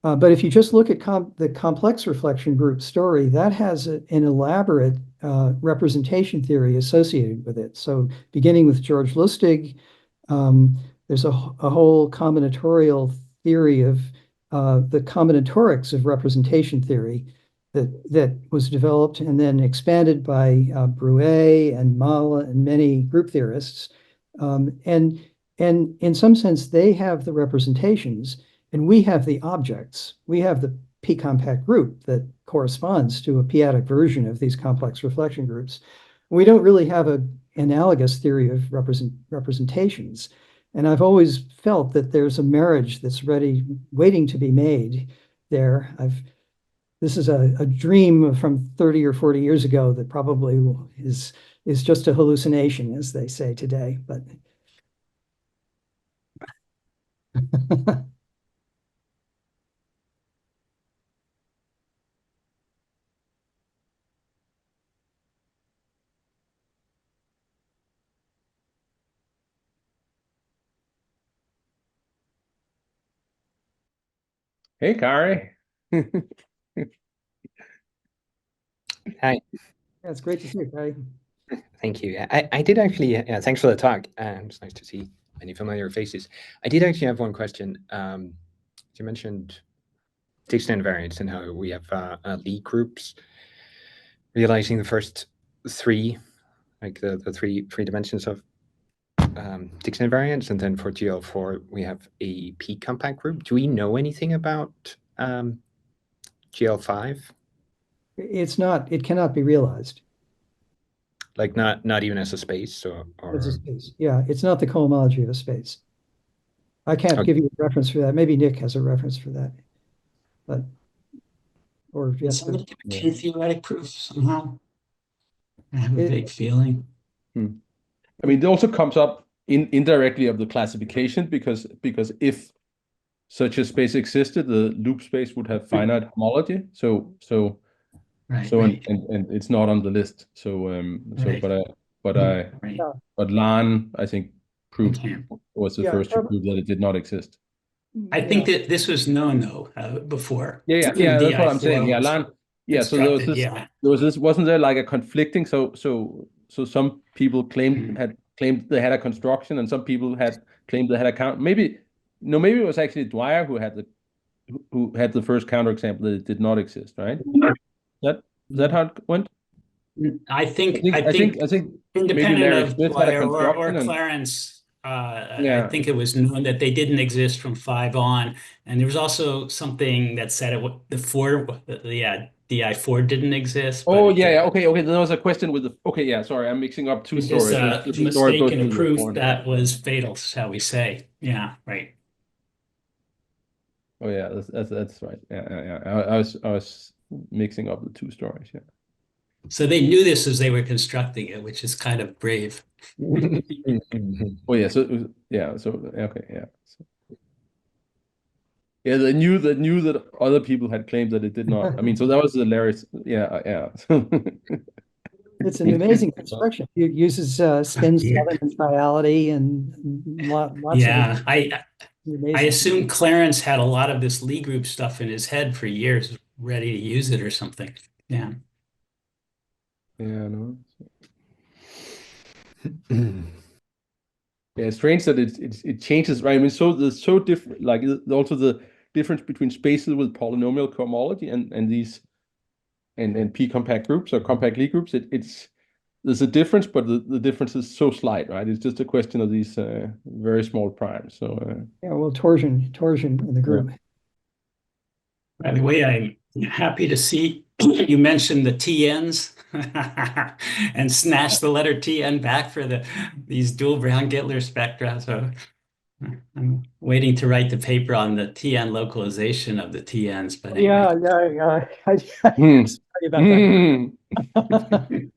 But if you just look at the complex reflection group story, that has an elaborate representation theory associated with it. So beginning with George Lustig, there's a whole combinatorial theory of the combinatorics of representation theory that was developed and then expanded by Brouet and Mala and many group theorists. And in some sense, they have the representations, and we have the objects. We have the p-compact group that corresponds to a p-adic version of these complex reflection groups. We don't really have a analogous theory of representations. And I've always felt that there's a marriage that's waiting to be made there. This is a dream from 30 or 40 years ago that probably is just a hallucination, as they say today. But Hey, Kari. Hi, yeah, it's great to see you, Patty. thank you. I did actually, thanks for the talk. It's nice to see many familiar faces. I did actually have one question. You mentioned extent invariance and how we have Lie groups realizing the first three, like the three dimensions of extent invariance, and then for GL4 we have a P compact group. Do we know anything about GL5? It cannot be realized. Like not even as a space It's a space. Yeah, it's not the cohomology of a space. I can't give you a reference for that. Maybe Nick has a reference for that. But or Did yes, somebody give a P-theoretic proof somehow? I have a vague feeling. I mean, it also comes up indirectly of the classification because if such a space existed, the loop space would have finite homology. Right, And it's not on the list. Right. Right. But Lan, I think, proved Okay. was the Yeah, first to prove that it did not exist. I think that this was known though before. Yeah, that's what I'm saying. Yeah, Lan. Yeah, so there was this. Wasn't there like a conflicting? So some people claimed they had a construction, and some people had claimed they had a count. Maybe it was actually Dwyer who had the first counterexample that it did not exist, right? Is that how it went? I think maybe independent Larry of Smith had a Dwyer or construction Clarence, I think it was known that they didn't exist from 5 on. And there was also something that said the DI4 didn't exist. Oh, but yeah. Okay. There was a question with the. Okay, yeah. Sorry, I'm mixing up two stories. There's a mistake in a proof that was fatal, shall we say? Yeah, right. Oh yeah, that's right. Yeah. I was mixing up the two stories. Yeah. So they knew this as they were constructing it, which is kind of brave. Oh yeah. So yeah. So okay. Yeah. Yeah. They knew that other people had claimed that it did not. I mean, so that was hilarious. Yeah. it's an amazing construction. It uses spin 7 and triality and lots Yeah, of I assume Clarence had a lot of this Lie group stuff in his head for years, ready to use it or something. Yeah. Yeah. No. Yeah, it's strange that it changes, right? I mean, so there's so different, like also the difference between spaces with polynomial cohomology and these and P compact groups or compact Lie groups. There's a difference, but the difference is so slight, right? It's just a question of these very small primes. So yeah, well, torsion in the group. Yeah. By the way, I'm happy to see you mentioned the TNs and snatch the letter TN back for these dual Brown-Gittler spectra. So I'm waiting to write the paper on the TN localization of the TNs. But anyway. Yeah. I'm sorry about that.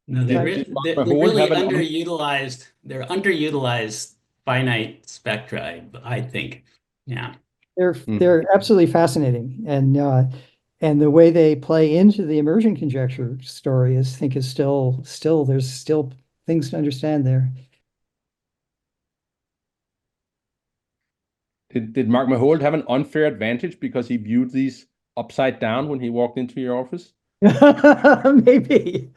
No, they're really underutilized. They're underutilized finite spectra, I think. Yeah. They're absolutely fascinating, and the way they play into the immersion conjecture story is still there's still things to understand there. Did Mark Mahold have an unfair advantage because he viewed these upside down when he walked into your office? Maybe.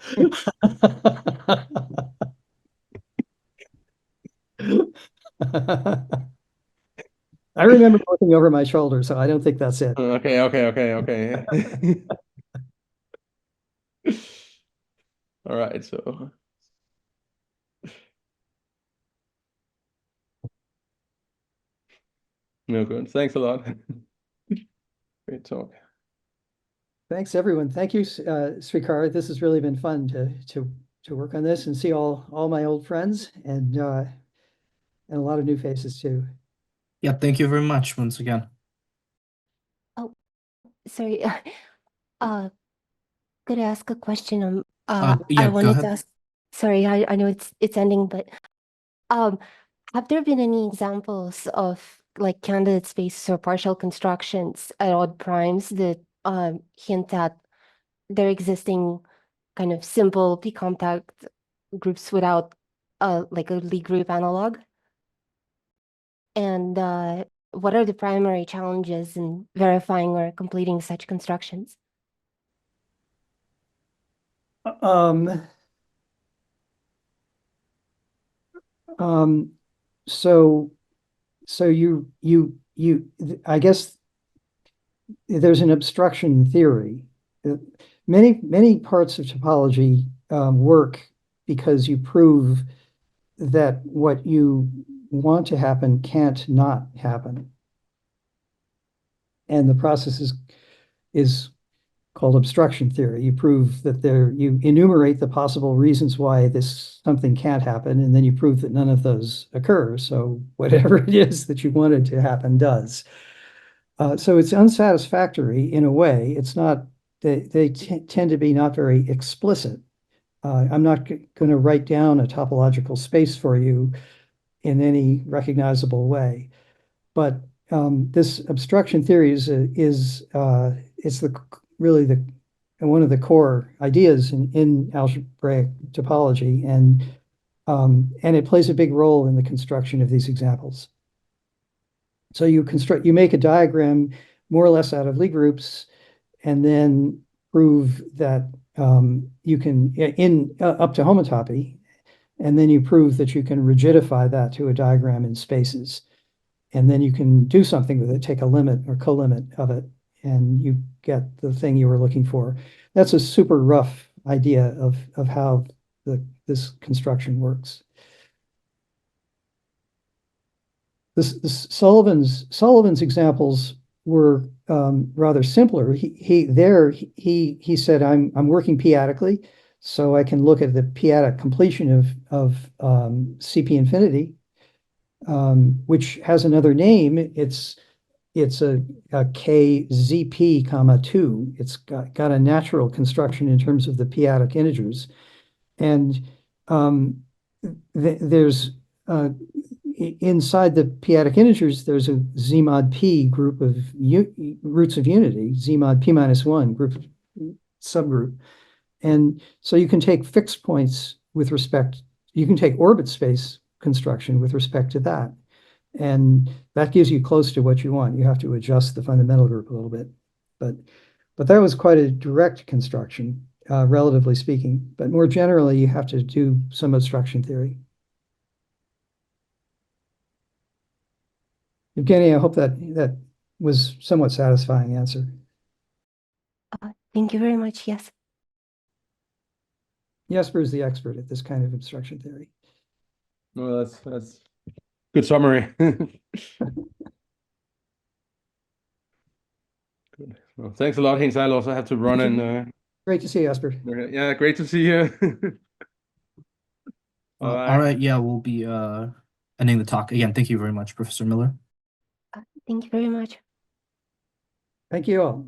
I remember looking over my shoulder, so I don't think that's it. Okay. All right, so no good. Thanks a lot. Great talk. Thanks, everyone. Thank you, Srikar. This has really been fun to work on this and see all my old friends and a lot of new faces too. Yeah, thank you very much once again. Sorry, could I ask a question? Yeah, I go wanted ahead. to ask. Sorry, I know it's ending, but have there been any examples of like candidate spaces or partial constructions at odd primes that hint at there existing kind of simple p-contact groups without like a Lie group analog? And what are the primary challenges in verifying or completing such constructions? Um, so I guess there's an obstruction theory. Many parts of topology work because you prove that what you want to happen can't not happen. And the process is called obstruction theory. You prove that you enumerate the possible reasons why something can't happen, and then you prove that none of those occur. So whatever it is that you wanted to happen does. So it's unsatisfactory in a way. It's not, they tend to be not very explicit. I'm not going to write down a topological space for you in any recognizable way. But this obstruction theory is really one of the core ideas in algebraic topology, and it plays a big role in the construction of these examples. So you make a diagram more or less out of Lie groups, and then prove that you can up to homotopy, and then you prove that you can rigidify that to a diagram in spaces. And then you can do something with it, take a limit or co-limit of it, and you get the thing you were looking for. That's a super rough idea of how this construction works. Sullivan's examples were rather simpler. He said, I'm working p-adically, so I can look at the p-adic completion of CP infinity, which has another name. It's a KZP, comma 2. It's got a natural construction in terms of the p-adic integers. And there's inside the p-adic integers, there's a Z mod P group of roots of unity, Z mod P minus 1 group subgroup. And so you can take fixed points with respect, you can take orbit space construction with respect to that. And that gives you close to what you want. You have to adjust the fundamental group a little bit. But that was quite a direct construction, relatively speaking. But more generally, you have to do some obstruction theory. Evgeny, I hope that was somewhat satisfying answer. Thank you very much. Yes. Jesper is the expert at this kind of obstruction theory. No, that's good summary. Good. Well, thanks a lot, Haynes. I'll also have to run and Great to see you, Jesper. yeah, great to see you. All right, yeah, we'll be ending the talk. Again, thank you very much, Professor Miller. Thank you very much. Thank you all.